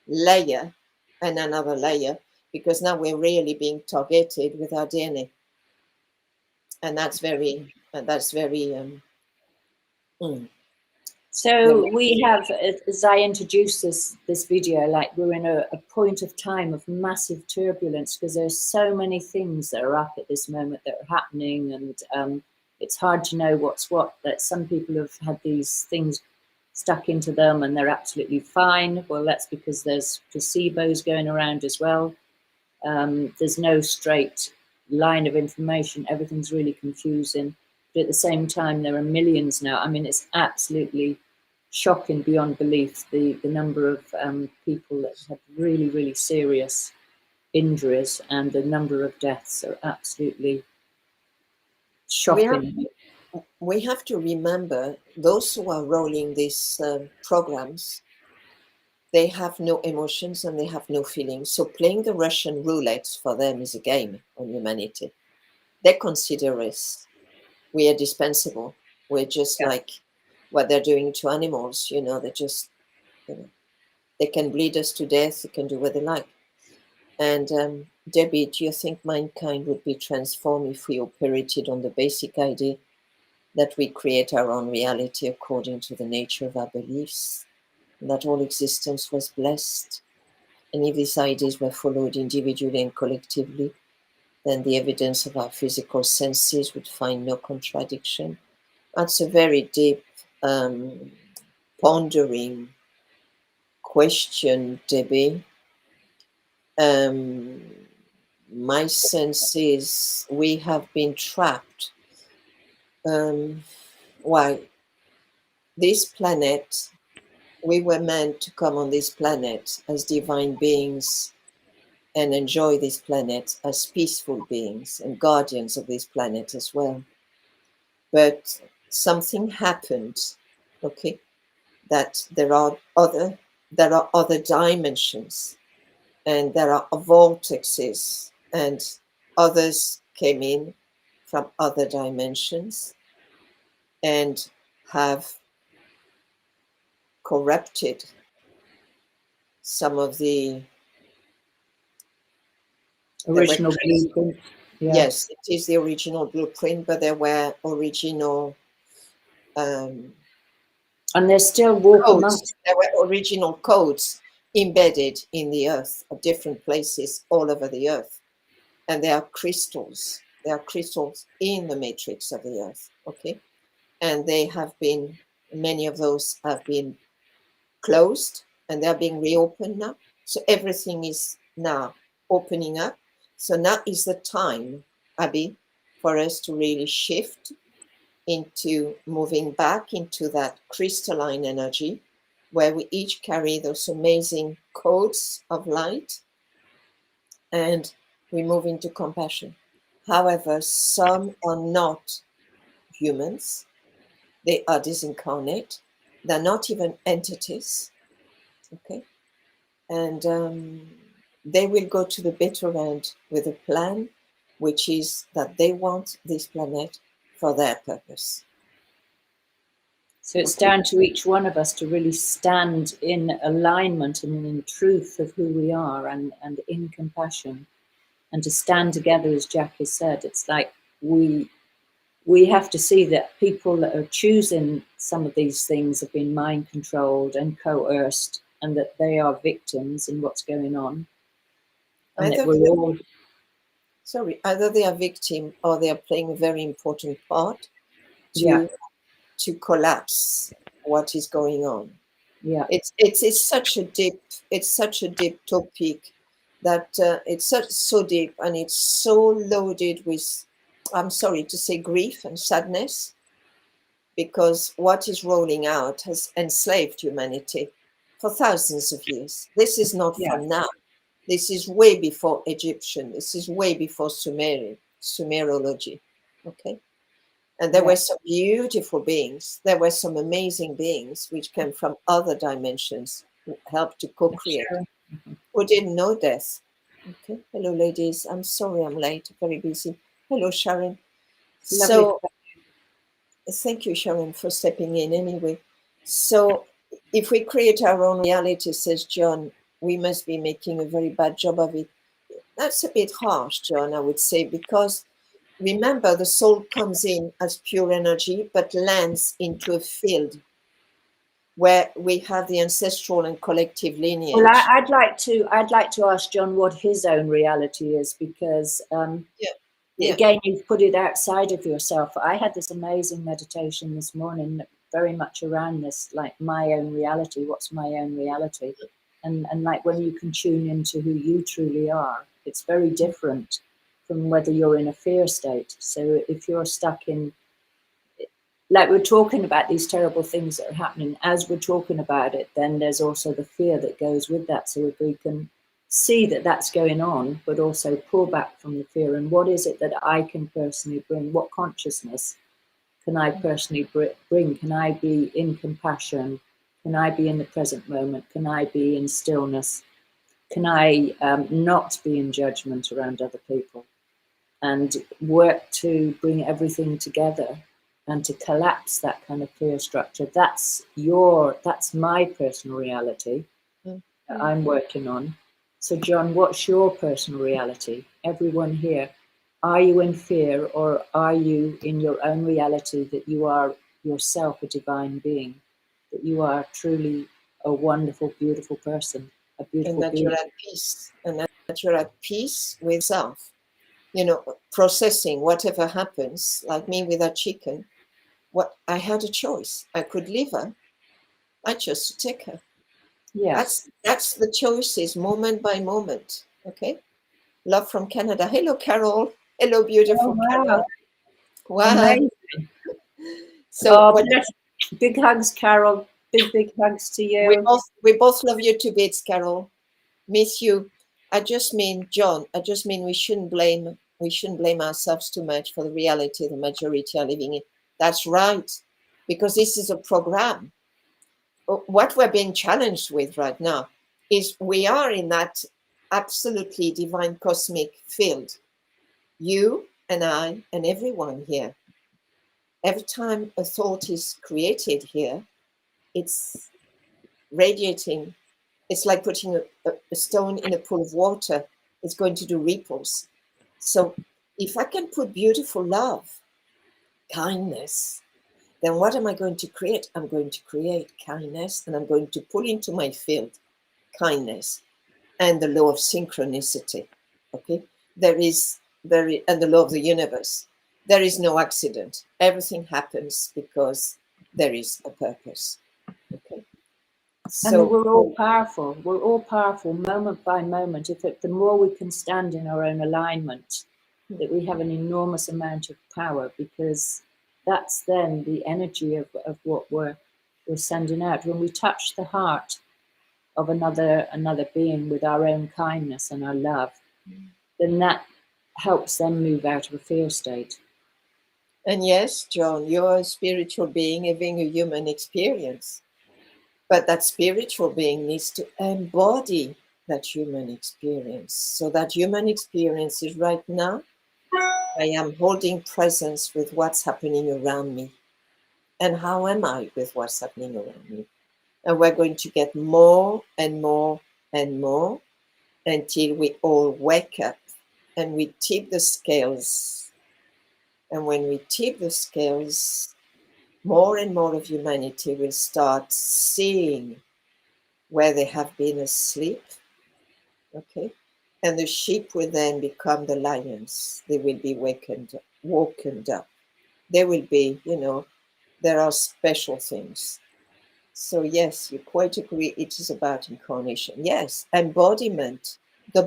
layer and another layer because now we're really being targeted with our DNA, and that's very So we have, as I introduced this video, like we're in a point of time of massive turbulence because there's so many things that are up at this moment that are happening, and it's hard to know what's what. That some people have had these things stuck into them and they're absolutely fine. Well, that's because there's placebos going around as well. There's no straight line of information. Everything's really confusing. But at the same time, there are millions now. I mean, it's absolutely shocking beyond belief, the number of people that have really, really serious injuries, and the number of deaths are absolutely shocking. We have to remember those who are rolling these programs, they have no emotions and they have no feelings. So playing the Russian roulette for them is a game on humanity. They consider us, we are dispensable. We're just like what they're doing to animals. They're just, they can bleed us to death. They can do what they like. And Debbie, do you think mankind would be transformed if we operated on the basic idea that we create our own reality according to the nature of our beliefs, and that all existence was blessed? And if these ideas were followed individually and collectively, then the evidence of our physical senses would find no contradiction. That's a very deep, pondering question, Debbie. My sense is we have been trapped. Why? This planet, we were meant to come on this planet as divine beings and enjoy this planet as peaceful beings and guardians of this planet as well. But something happened, okay, that there are other dimensions, and there are vortexes, and others came in from other dimensions and have corrupted some of the Original blueprint. Yeah. Yes, it is the original blueprint, but there were original And they're still walking amongst. there were original codes embedded in the earth at different places all over the earth. And there are crystals. There are crystals in the matrix of the earth. Okay. And they have been, many of those have been closed and they're being reopened now. So everything is now opening up. So now is the time, Abby, for us to really shift into moving back into that crystalline energy where we each carry those amazing codes of light and we move into compassion. However, some are not humans, they are disincarnate, they're not even entities, okay? And they will go to the bitter end with a plan, which is that they want this planet for their purpose. So it's down to each one of us to really stand in alignment and in truth of who we are and in compassion, and to stand together, as Jack has said. It's like we have to see that people that are choosing some of these things have been mind controlled and coerced, and that they are victims in what's going on. And that we're all... Either they are victim or they are playing a very important part to collapse what is going on. Yeah, it's such a deep topic that it's so deep, and it's so loaded with, I'm sorry to say, grief and sadness, because what is rolling out has enslaved humanity for thousands of years. This is not from now. This is way before Egyptian. This is way before Sumerology. Okay. And there were some beautiful beings. There were some amazing beings which came from other dimensions, who helped to co-create, who didn't know death. Okay. Hello, ladies. I'm sorry I'm late. Very busy. Hello, Sharon. So, thank you, Sharon, for stepping in anyway. So, if we create our own reality, says John, we must be making a very bad job of it. That's a bit harsh, John, I would say, because remember, the soul comes in as pure energy, but lands into a field where we have the ancestral and collective lineage. Well, I'd like to ask John what his own reality is, because again, you've put it outside of yourself. I had this amazing meditation this morning, very much around this, like my own reality. What's my own reality? And like when you can tune into who you truly are, it's very different from whether you're in a fear state. So if you're stuck in, like we're talking about these terrible things that are happening, as we're talking about it, then there's also the fear that goes with that. So if we can see that that's going on, but also pull back from the fear, and what is it that I can personally bring? What consciousness can I personally bring? Can I be in compassion? Can I be in the present moment? Can I be in stillness? Can I not be in judgment around other people? And work to bring everything together and to collapse that kind of fear structure. That's my personal reality that I'm working on. So John, what's your personal reality? Everyone here, are you in fear, or are you in your own reality that you are yourself a divine being, that you are truly a wonderful, beautiful person, a beautiful that being. you're at peace, and that you're at peace with self. You know, processing whatever happens, like me with that chicken. What I had a choice. I could leave her. I chose to take her. Yes. That's the choices, moment by moment. Okay. Love from Canada. Hello, Carol. Hello, Oh, beautiful wow. Carol. Wow. Amazing. So Oh, what bless. Big hugs, Carol. Big hugs to you. we both love you to bits, Carol. Miss you. I just mean, John, I just mean we shouldn't blame ourselves too much for the reality the majority are living in. That's right. Because this is a program. What we're being challenged with right now is we are in that absolutely divine cosmic field. You and I and everyone here. Every time a thought is created here, it's radiating. It's like putting a stone in a pool of water. It's going to do ripples. So if I can put beautiful love, kindness, then what am I going to create? I'm going to create kindness, and I'm going to pull into my field kindness and the law of synchronicity. Okay? And the law of the universe. There is no accident. Everything happens because there is a purpose. Okay? And So we're all powerful. We're all powerful moment by moment. The more we can stand in our own alignment, that we have an enormous amount of power, because that's then the energy of what we're sending out. When we touch the heart of another being with our own kindness and our love, then that helps them move out of a fear state. and yes, John, you're a spiritual being having a human experience. But that spiritual being needs to embody that human experience. So that human experience is right now, I am holding presence with what's happening around me. And how am I with what's happening around me? And we're going to get more and more and more until we all wake up and we tip the scales. And when we tip the scales, more and more of humanity will start seeing where they have been asleep. Okay. And the sheep will then become the lions. They will be woken up. They will be, there are special things. So yes, you quite agree. It is about incarnation. Yes, embodiment, the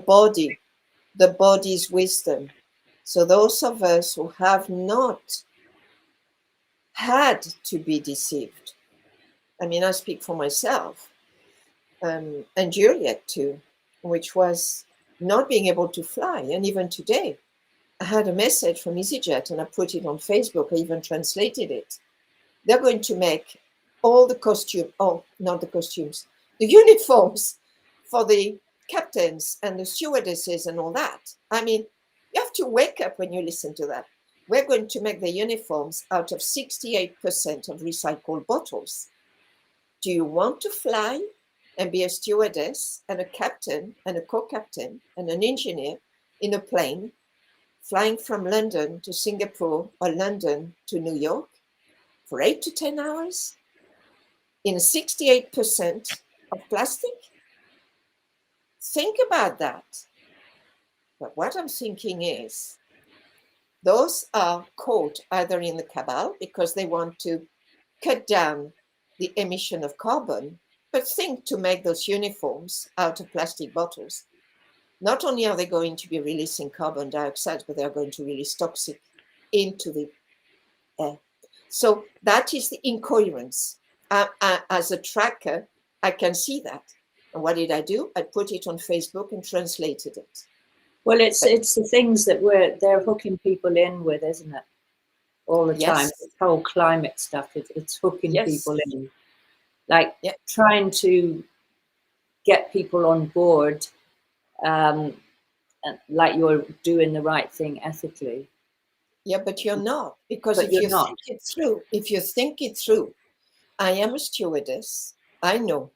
body's wisdom. So those of us who have not had to be deceived. I mean, I speak for myself, and Juliet too, which was not being able to fly. And even today, I had a message from EasyJet and I put it on Facebook. I even translated it. They're going to make all the not the costumes, the uniforms for the captains and the stewardesses and all that. I mean, you have to wake up when you listen to that. We're going to make the uniforms out of 68% of recycled bottles. Do you want to fly and be a stewardess and a captain and a co-captain and an engineer in a plane flying from London to Singapore or London to New York for 8 to 10 hours in 68% of plastic? Think about that. But what I'm thinking is those are caught either in the cabal because they want to cut down the emission of carbon, but think to make those uniforms out of plastic bottles. Not only are they going to be releasing carbon dioxide, but they are going to release toxic into the air. So that is the incoherence. As a tracker, I can see that. And what did I do? I put it on Facebook and translated it. Well, it's the things that they're hooking people in with, isn't it? All the time. Yes. This whole climate stuff, it's hooking Yes. people in, like Yeah. trying to get people on board, like you're doing the right thing ethically. Yeah, but you're not, because But if you're you not. think it through, I am a stewardess. I know.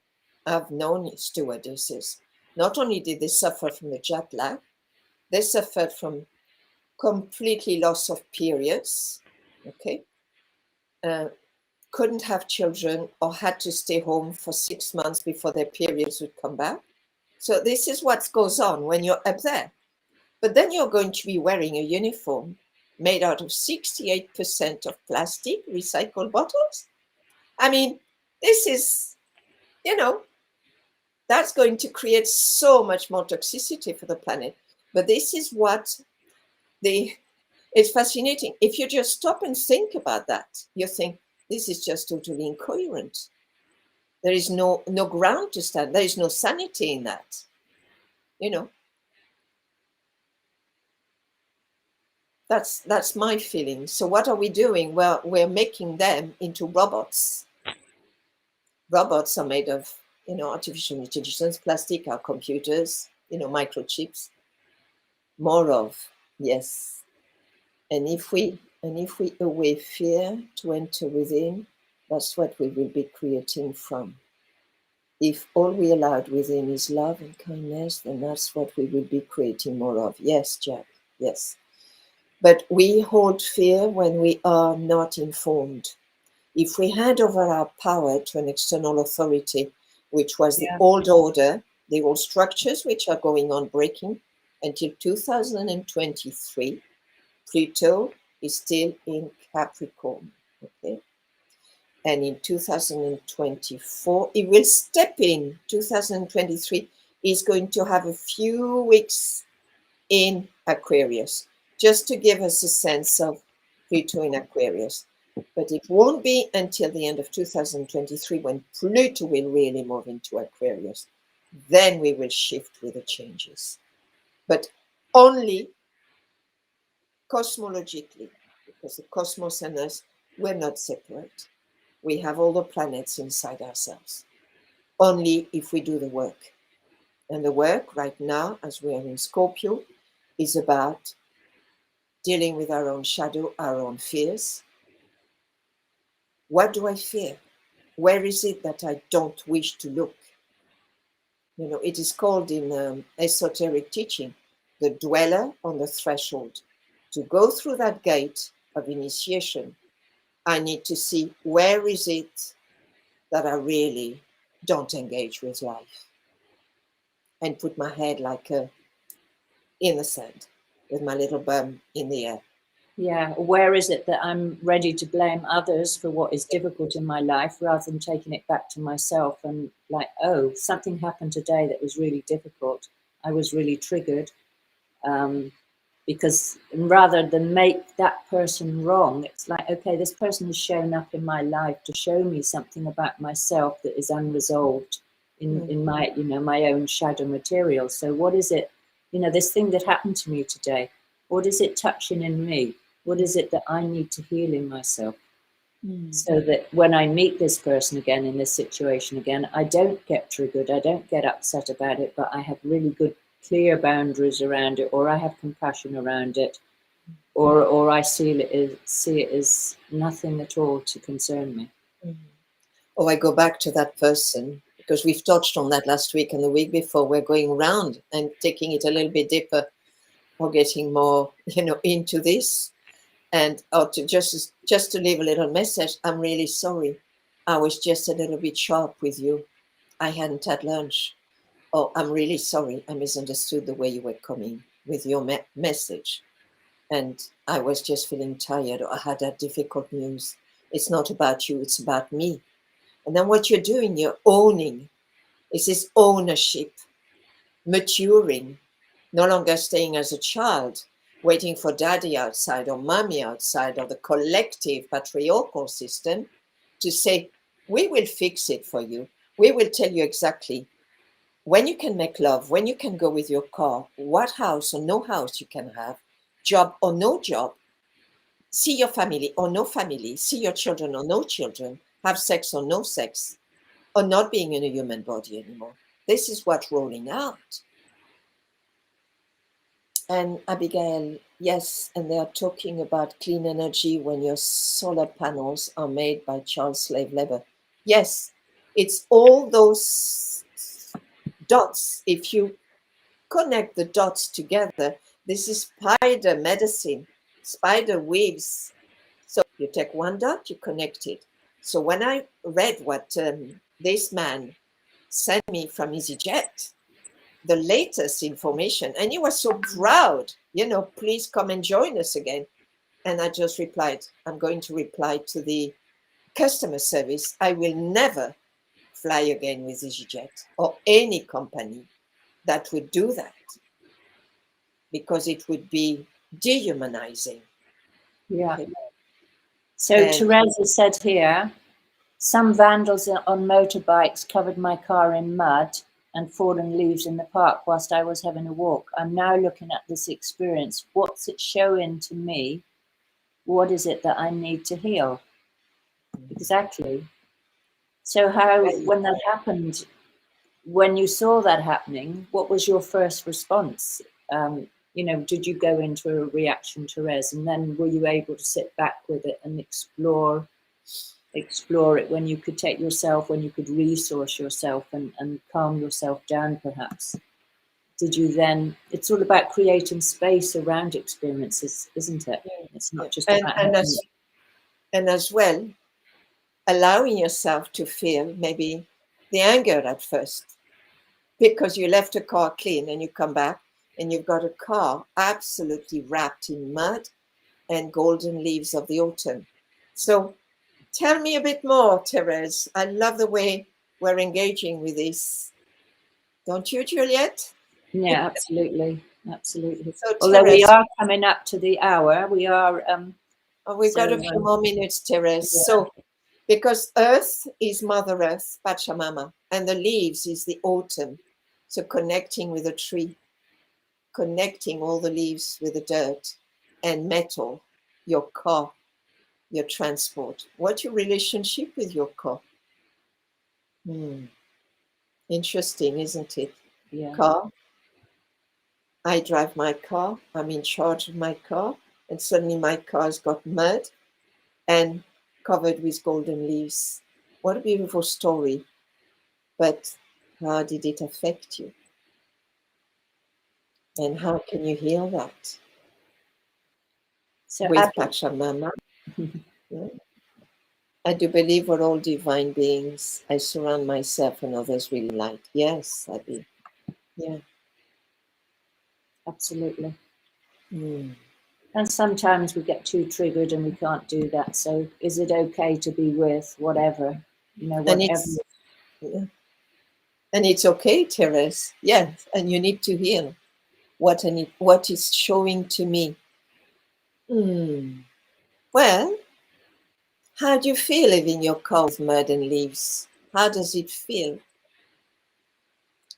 I've known stewardesses. Not only did they suffer from the jet lag, they suffered from completely loss of periods. Okay. Couldn't have children or had to stay home for 6 months before their periods would come back. So this is what goes on when you're up there. But then you're going to be wearing a uniform made out of 68% of plastic recycled bottles. I mean, this is, you know, that's going to create so much more toxicity for the planet. But this is what it's fascinating. If you just stop and think about that, you think this is just totally incoherent. There is no ground to stand. There is no sanity in that, you know. That's my feeling. So what are we doing? Well, we're making them into robots. Robots are made of, artificial intelligence, plastic, our computers, microchips. More of, yes. And if we away fear to enter within, that's what we will be creating from. If all we allowed within is love and kindness, then that's what we will be creating more of. Yes, Jack, yes. But we hold fear when we are not informed. If we hand over our power to an external authority, which was the old order, the old structures which are going on breaking until 2023, Pluto is still in Capricorn, okay? And in 2024, it will step in. 2023 is going to have a few weeks in Aquarius, just to give us a sense of Pluto in Aquarius. But it won't be until the end of 2023 when Pluto will really move into Aquarius. Then we will shift with the changes. But only cosmologically, because the cosmos and us, we're not separate. We have all the planets inside ourselves. Only if we do the work. And the work right now, as we are in Scorpio, is about dealing with our own shadow, our own fears. What do I fear? Where is it that I don't wish to look? It is called in esoteric teaching, the dweller on the threshold. To go through that gate of initiation, I need to see where is it that I really don't engage with life and put my head like in the sand with my little bum in the air. Yeah, where is it that I'm ready to blame others for what is difficult in my life rather than taking it back to myself and like, oh, something happened today that was really difficult. I was really triggered. Because rather than make that person wrong, it's like, okay, this person has shown up in my life to show me something about myself that is unresolved in my, my own shadow material. So what is it, this thing that happened to me today, what is it touching in me? What is it that I need to heal in myself? So that when I meet this person again in this situation again, I don't get triggered, I don't get upset about it, but I have really good clear boundaries around it, or I have compassion around it, or I see it as nothing at all to concern me. Or I go back to that person, because we've touched on that last week and the week before. We're going around and taking it a little bit deeper, or getting more, into this, and or to just to leave a little message. I'm really sorry. I was just a little bit sharp with you. I hadn't had lunch. Oh, I'm really sorry. I misunderstood the way you were coming with your message. And I was just feeling tired, or I had that difficult news. It's not about you, it's about me. And then what you're doing, you're owning. It's this ownership, maturing, no longer staying as a child, waiting for daddy outside or mommy outside or the collective patriarchal system to say, we will fix it for you. We will tell you exactly when you can make love, when you can go with your car, what house or no house you can have, job or no job, see your family or no family, see your children or no children, have sex or no sex, or not being in a human body anymore. This is what's rolling out. And Abigail, yes, and they are talking about clean energy when your solar panels are made by child slave labor. Yes, it's all those dots. If you connect the dots together, this is spider medicine, spider weaves. So you take one dot, you connect it. So when I read what this man sent me from EasyJet, the latest information. And he was so proud, please come and join us again. And I just replied, I'm going to reply to the customer service. I will never fly again with EasyJet or any company that would do that, because it would be dehumanizing. Yeah. Okay. So And Teresa said here, some vandals on motorbikes covered my car in mud and fallen leaves in the park whilst I was having a walk. I'm now looking at this experience. What's it showing to me? What is it that I need to heal? Exactly. So how, when that happened, when you saw that happening, what was your first response? Did you go into a reaction, Therese, and then were you able to sit back with it and explore it when you could take yourself, when you could resource yourself and calm yourself down, perhaps? Did you then, it's all about creating space around experiences, isn't it? It's not just about and as well, allowing yourself to feel maybe the anger at first, because you left a car clean and you come back and you've got a car absolutely wrapped in mud and golden leaves of the autumn. So tell me a bit more, Therese. I love the way we're engaging with this. Don't you, Juliet? Yeah, absolutely. Absolutely. So, Although we Therese, are coming up to the hour, we are. we've got a few more minutes, Therese. Yeah. So, because Earth is Mother Earth, Pachamama, and the leaves is the autumn. So, connecting with a tree, connecting all the leaves with the dirt and metal, your car, your transport. What's your relationship with your car? Interesting, isn't it? Yeah. Car. I drive my car. I'm in charge of my car. And suddenly my car's got mud and covered with golden leaves. What a beautiful story. But how did it affect you? And how can you heal that? So With Pachamama. Yeah. I do believe we're all divine beings. I surround myself and others with light. Yes, I do. Yeah. absolutely. Mm. And sometimes we get too triggered and we can't do that. So is it okay to be with whatever, And whatever? it's okay, Therese. Yes, and you need to heal what is showing to me. Well, how do you feel living your car with mud and leaves? How does it feel?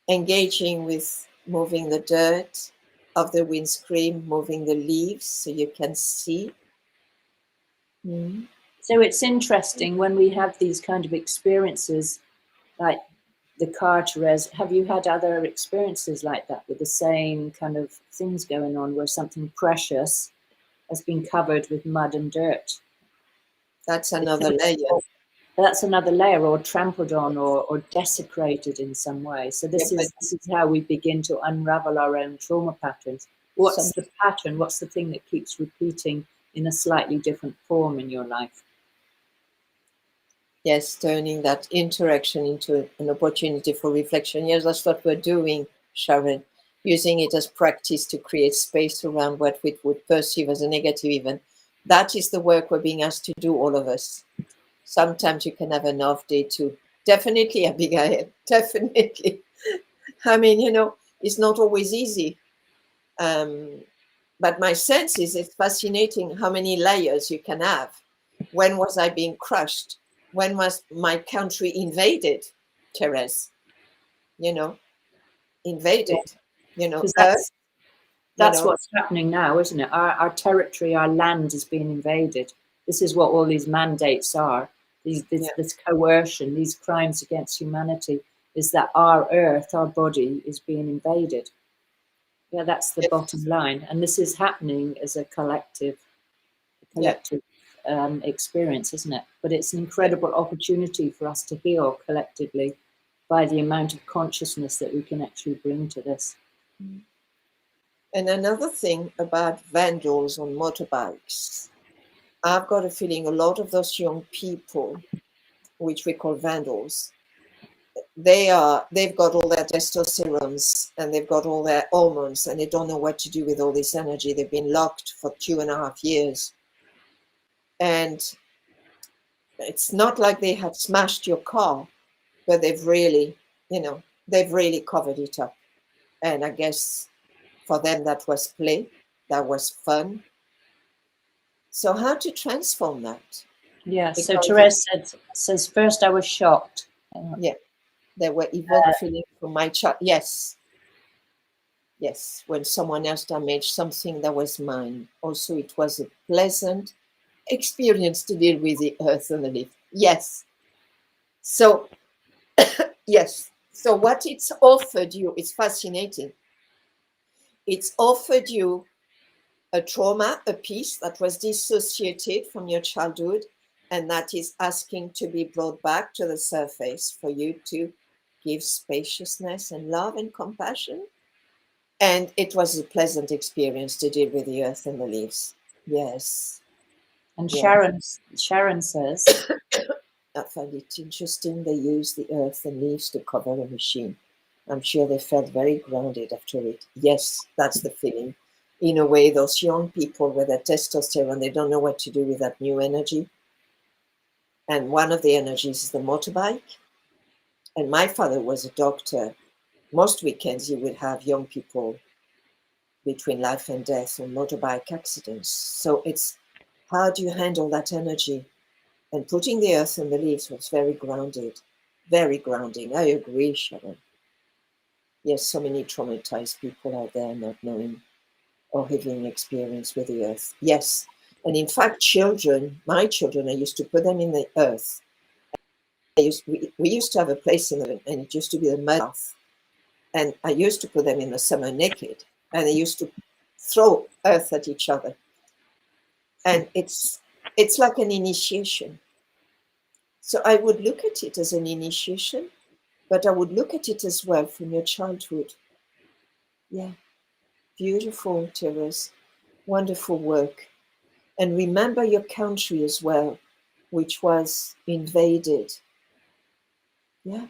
Engaging with moving the dirt of the windscreen, moving the leaves so you can see. So it's interesting when we have these kind of experiences, like the car, Therese. Have you had other experiences like that with the same kind of things going on, where something precious has been covered with mud and dirt? That's another layer. That's another layer, or trampled on, or desecrated in some way. So this is how we begin to unravel our own trauma patterns. What's the pattern? What's the thing that keeps repeating in a slightly different form in your life? Yes, turning that interaction into an opportunity for reflection. Yes, that's what we're doing, Sharon. Using it as practice to create space around what we would perceive as a negative event. That is the work we're being asked to do, all of us. Sometimes you can have an off day too. Definitely, Abigail. Definitely. I mean, it's not always easy. But my sense is it's fascinating how many layers you can have. When was I being crushed? When was my country invaded, Therese? Invaded. Earth. That's what's happening now, isn't it? Our territory, our land is being invaded. This is what all these mandates are. This coercion, these crimes against humanity, is that our earth, our body, is being invaded. Yeah, that's the bottom line. And this is happening as a collective experience, isn't it? But it's an incredible opportunity for us to heal collectively by the amount of consciousness that we can actually bring to this. And another thing about vandals on motorbikes, I've got a feeling a lot of those young people, which we call vandals, they've got all their testosterones and they've got all their hormones and they don't know what to do with all this energy. They've been locked for 2.5 years. And it's not like they have smashed your car, but they've really, they've really covered it up. And I guess for them that was play, that was fun. So how to transform that? Yeah, so Because Therese says, first I was shocked. yeah, there were evoked feelings from my child. Yes, when someone else damaged something that was mine. Also, it was a pleasant experience to deal with the earth and the leaf. Yes. So, yes. So what it's offered you is fascinating. It's offered you a trauma, a piece that was dissociated from your childhood, and that is asking to be brought back to the surface for you to give spaciousness and love and compassion. And it was a pleasant experience to deal with the earth and the leaves. Yes. And Yes. Sharon says, I find it interesting they use the earth and leaves to cover a machine. I'm sure they felt very grounded after it. Yes, that's the feeling. In a way, those young people with their testosterone, they don't know what to do with that new energy. And one of the energies is the motorbike. And my father was a doctor. Most weekends, he would have young people between life and death on motorbike accidents. So it's how do you handle that energy? And putting the earth and the leaves was very grounded, very grounding. I agree, Sharon. Yes, so many traumatized people out there not knowing or having experience with the earth. Yes. And in fact, my children, I used to put them in the earth. We used to have a place in it, and it used to be the mud bath. And I used to put them in the summer naked, and they used to throw earth at each other. And it's like an initiation. So I would look at it as an initiation, but I would look at it as well from your childhood. Yeah, beautiful, Therese. Wonderful work. And remember your country as well, which was invaded. Yeah.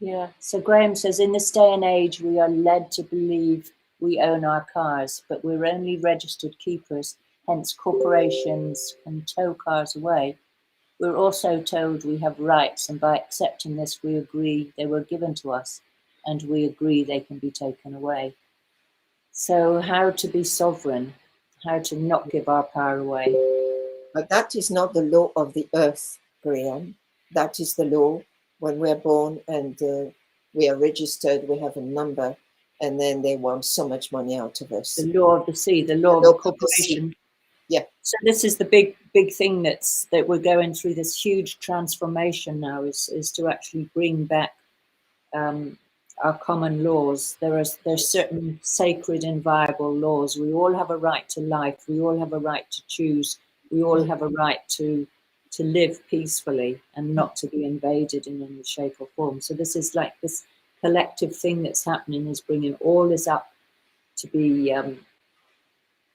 yeah. So Graham says, in this day and age, we are led to believe we own our cars, but we're only registered keepers. Hence, corporations can tow cars away. We're also told we have rights, and by accepting this, we agree they were given to us, and we agree they can be taken away. So, how to be sovereign, how to not give our power away. But that is not the law of the earth, Graham. That is the law when we're born and we are registered, we have a number, and then they want so much money out of us. The law of the sea, the law of the corporation. Yeah. So this is the big thing that we're going through. This huge transformation now is to actually bring back our common laws. There's certain sacred, inviolable laws. We all have a right to life. We all have a right to choose. We all have a right to live peacefully and not to be invaded in any shape or form. So this is like this collective thing that's happening is bringing all this up to be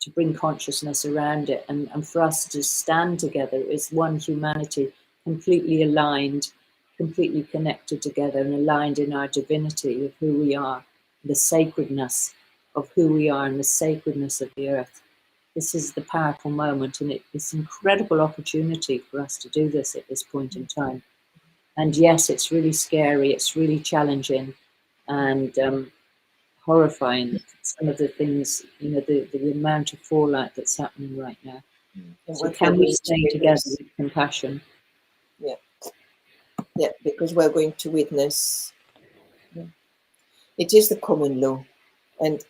to bring consciousness around it, and for us to stand together as one humanity, completely aligned, completely connected together and aligned in our divinity of who we are, the sacredness of who we are and the sacredness of the earth. This is the powerful moment, and it's an incredible opportunity for us to do this at this point in time. And yes, it's really scary, it's really challenging, and horrifying, some of the things, the amount of fallout that's happening right now. So can we stay together with compassion? Yeah. Yeah, because we're going to witness. It is the common law. And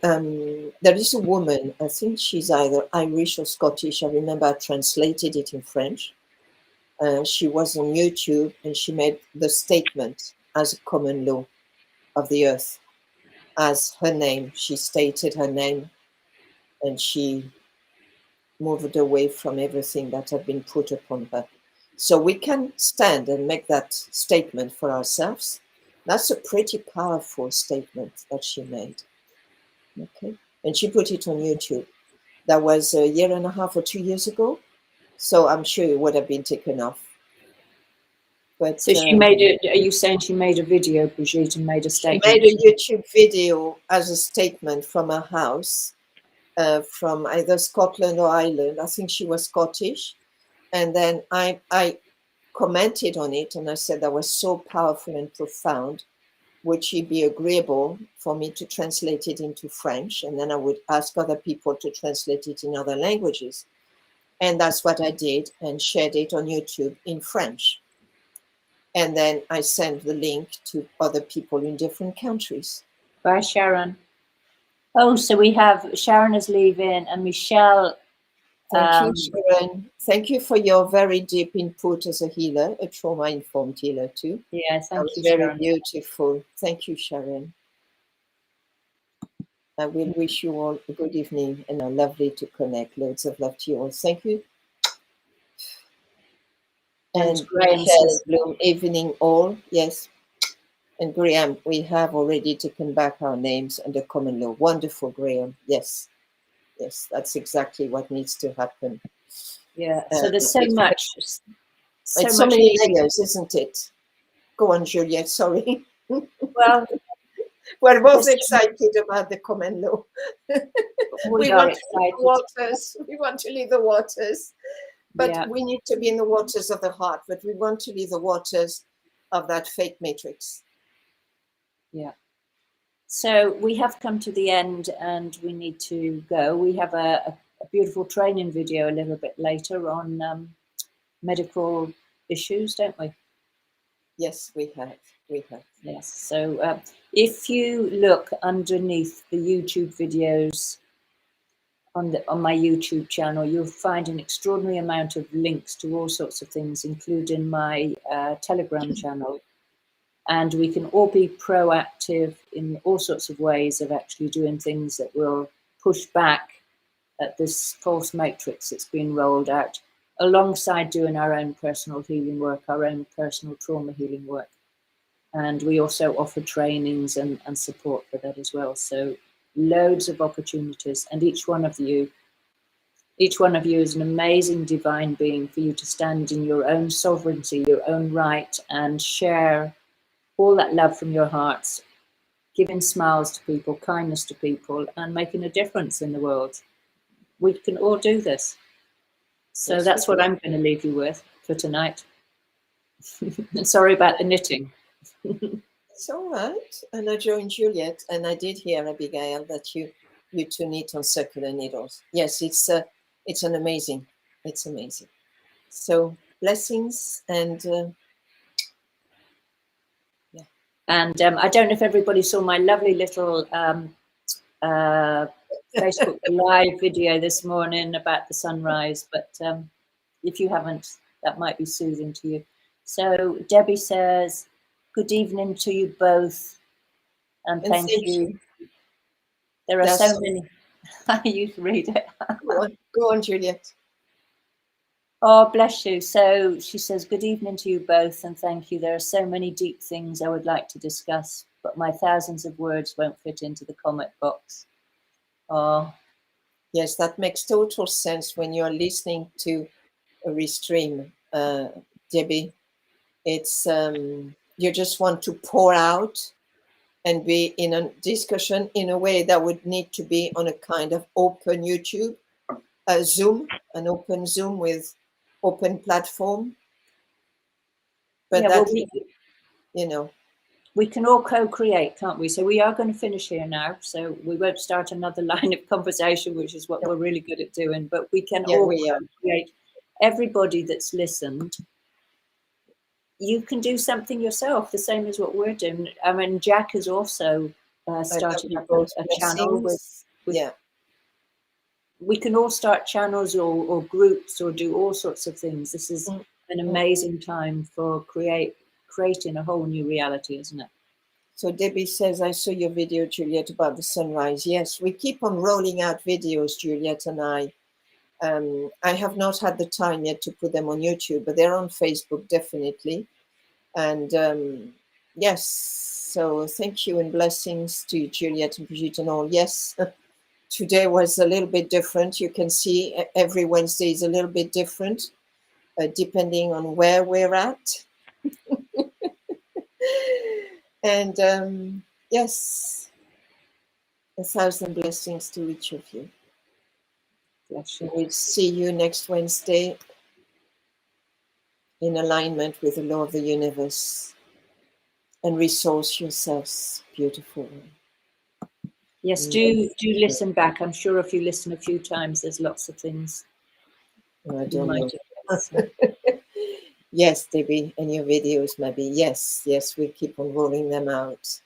there is a woman, I think she's either Irish or Scottish. I remember I translated it in French. She was on YouTube and she made the statement as a common law of the earth, as her name. She stated her name and she moved away from everything that had been put upon her. So we can stand and make that statement for ourselves. That's a pretty powerful statement that she made. Okay. And she put it on YouTube. That was 1.5 years or 2 years ago. So I'm sure it would have been taken off. But So she made it. Are you saying she made a video, Brigitte, and made a she statement? made a YouTube video as a statement from her house, from either Scotland or Ireland. I think she was Scottish. And then I commented on it, and I said that was so powerful and profound. Would she be agreeable for me to translate it into French? And then I would ask other people to translate it in other languages. And that's what I did, and shared it on YouTube in French. And then I sent the link to other people in different countries. Bye, Sharon. Oh, so we have Sharon is leaving, and Michelle. Thank you, Sharon. Thank you for your very deep input as a healer, a trauma-informed healer too. Yeah, That thank was you, very Sharon. beautiful. Thank you, Sharon. I will wish you all a good evening, and lovely to connect. Loads of love to you all. Thank you. And Graham Michelle says, Bloom, evening all. Yes. And Graham, we have already taken back our names under common law. Wonderful, Graham. Yes. Yes, that's exactly what needs to happen. yeah. So there's so much. It's so many layers, isn't it? Go on, Juliet. Sorry. Well, we're both excited about the common law. we are excited. Waters. We want to leave the waters. But yeah. we need to be in the waters of the heart, but we want to leave the waters of that fake matrix. Yeah. So we have come to the end, and we need to go. We have a beautiful training video a little bit later on medical issues, don't we? Yes, we have. We have. Yes. So if you look underneath the YouTube videos on my YouTube channel, you'll find an extraordinary amount of links to all sorts of things, including my Telegram channel. And we can all be proactive in all sorts of ways of actually doing things that will push back at this false matrix that's been rolled out, alongside doing our own personal healing work, our own personal trauma healing work. And we also offer trainings and support for that as well. So loads of opportunities, and each one of you is an amazing divine being for you to stand in your own sovereignty, your own right, and share all that love from your hearts, giving smiles to people, kindness to people, and making a difference in the world. We can all do this. So yes, that's what I'm going to leave you with for tonight. Sorry about the knitting. It's all right. And I joined Juliet, and I did hear, Abigail, that you two knit on circular needles. Yes, it's amazing. It's amazing. So blessings, and yeah. And I don't know if everybody saw my lovely little Facebook live video this morning about the sunrise, but if you haven't, that might be soothing to you. So Debbie says, good evening to you both, and thank you. There are so many. You read it. Go on, Juliet. Oh, bless you. So she says, good evening to you both, and thank you. There are so many deep things I would like to discuss, but my thousands of words won't fit into the comment box. Oh. Yes, that makes total sense when you're listening to a restream, Debbie. It's you just want to pour out and be in a discussion in a way that would need to be on a kind of open YouTube, a Zoom, an open Zoom with open platform. But yeah, that, well, we can all co-create, can't we? So we are going to finish here now. So we won't start another line of conversation, which is what we're really good at doing. But we can all co-create. Everybody that's listened, you can do something yourself, the same as what we're doing. I mean, Jack has also started up a channel with we can all start channels or groups or do all sorts of things. This is an amazing time for creating a whole new reality, isn't it? So Debbie says, I saw your video, Juliet, about the sunrise. Yes, we keep on rolling out videos, Juliet and I. I have not had the time yet to put them on YouTube, but they're on Facebook, definitely. And yes, so thank you and blessings to Juliet and Brigitte and all. Yes, today was a little bit different. You can see every Wednesday is a little bit different, depending on where we're at. And yes, 1,000 blessings to each of you. Bless you. We'll see you next Wednesday in alignment with the law of the universe, and resource yourselves. Beautiful. Yes, do listen back. I'm sure if you listen a few times, there's lots of things I you don't might know. have missed. Yes, Debbie, and your videos maybe. Yes, we keep on rolling them out.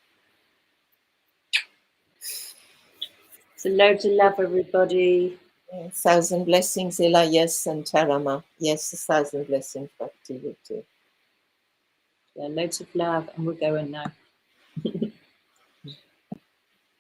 So loads of love, everybody. 1,000 blessings, Ella, yes, and Tarama. Yes, 1,000 blessings back to you too. Yeah, loads of love, and we're going now.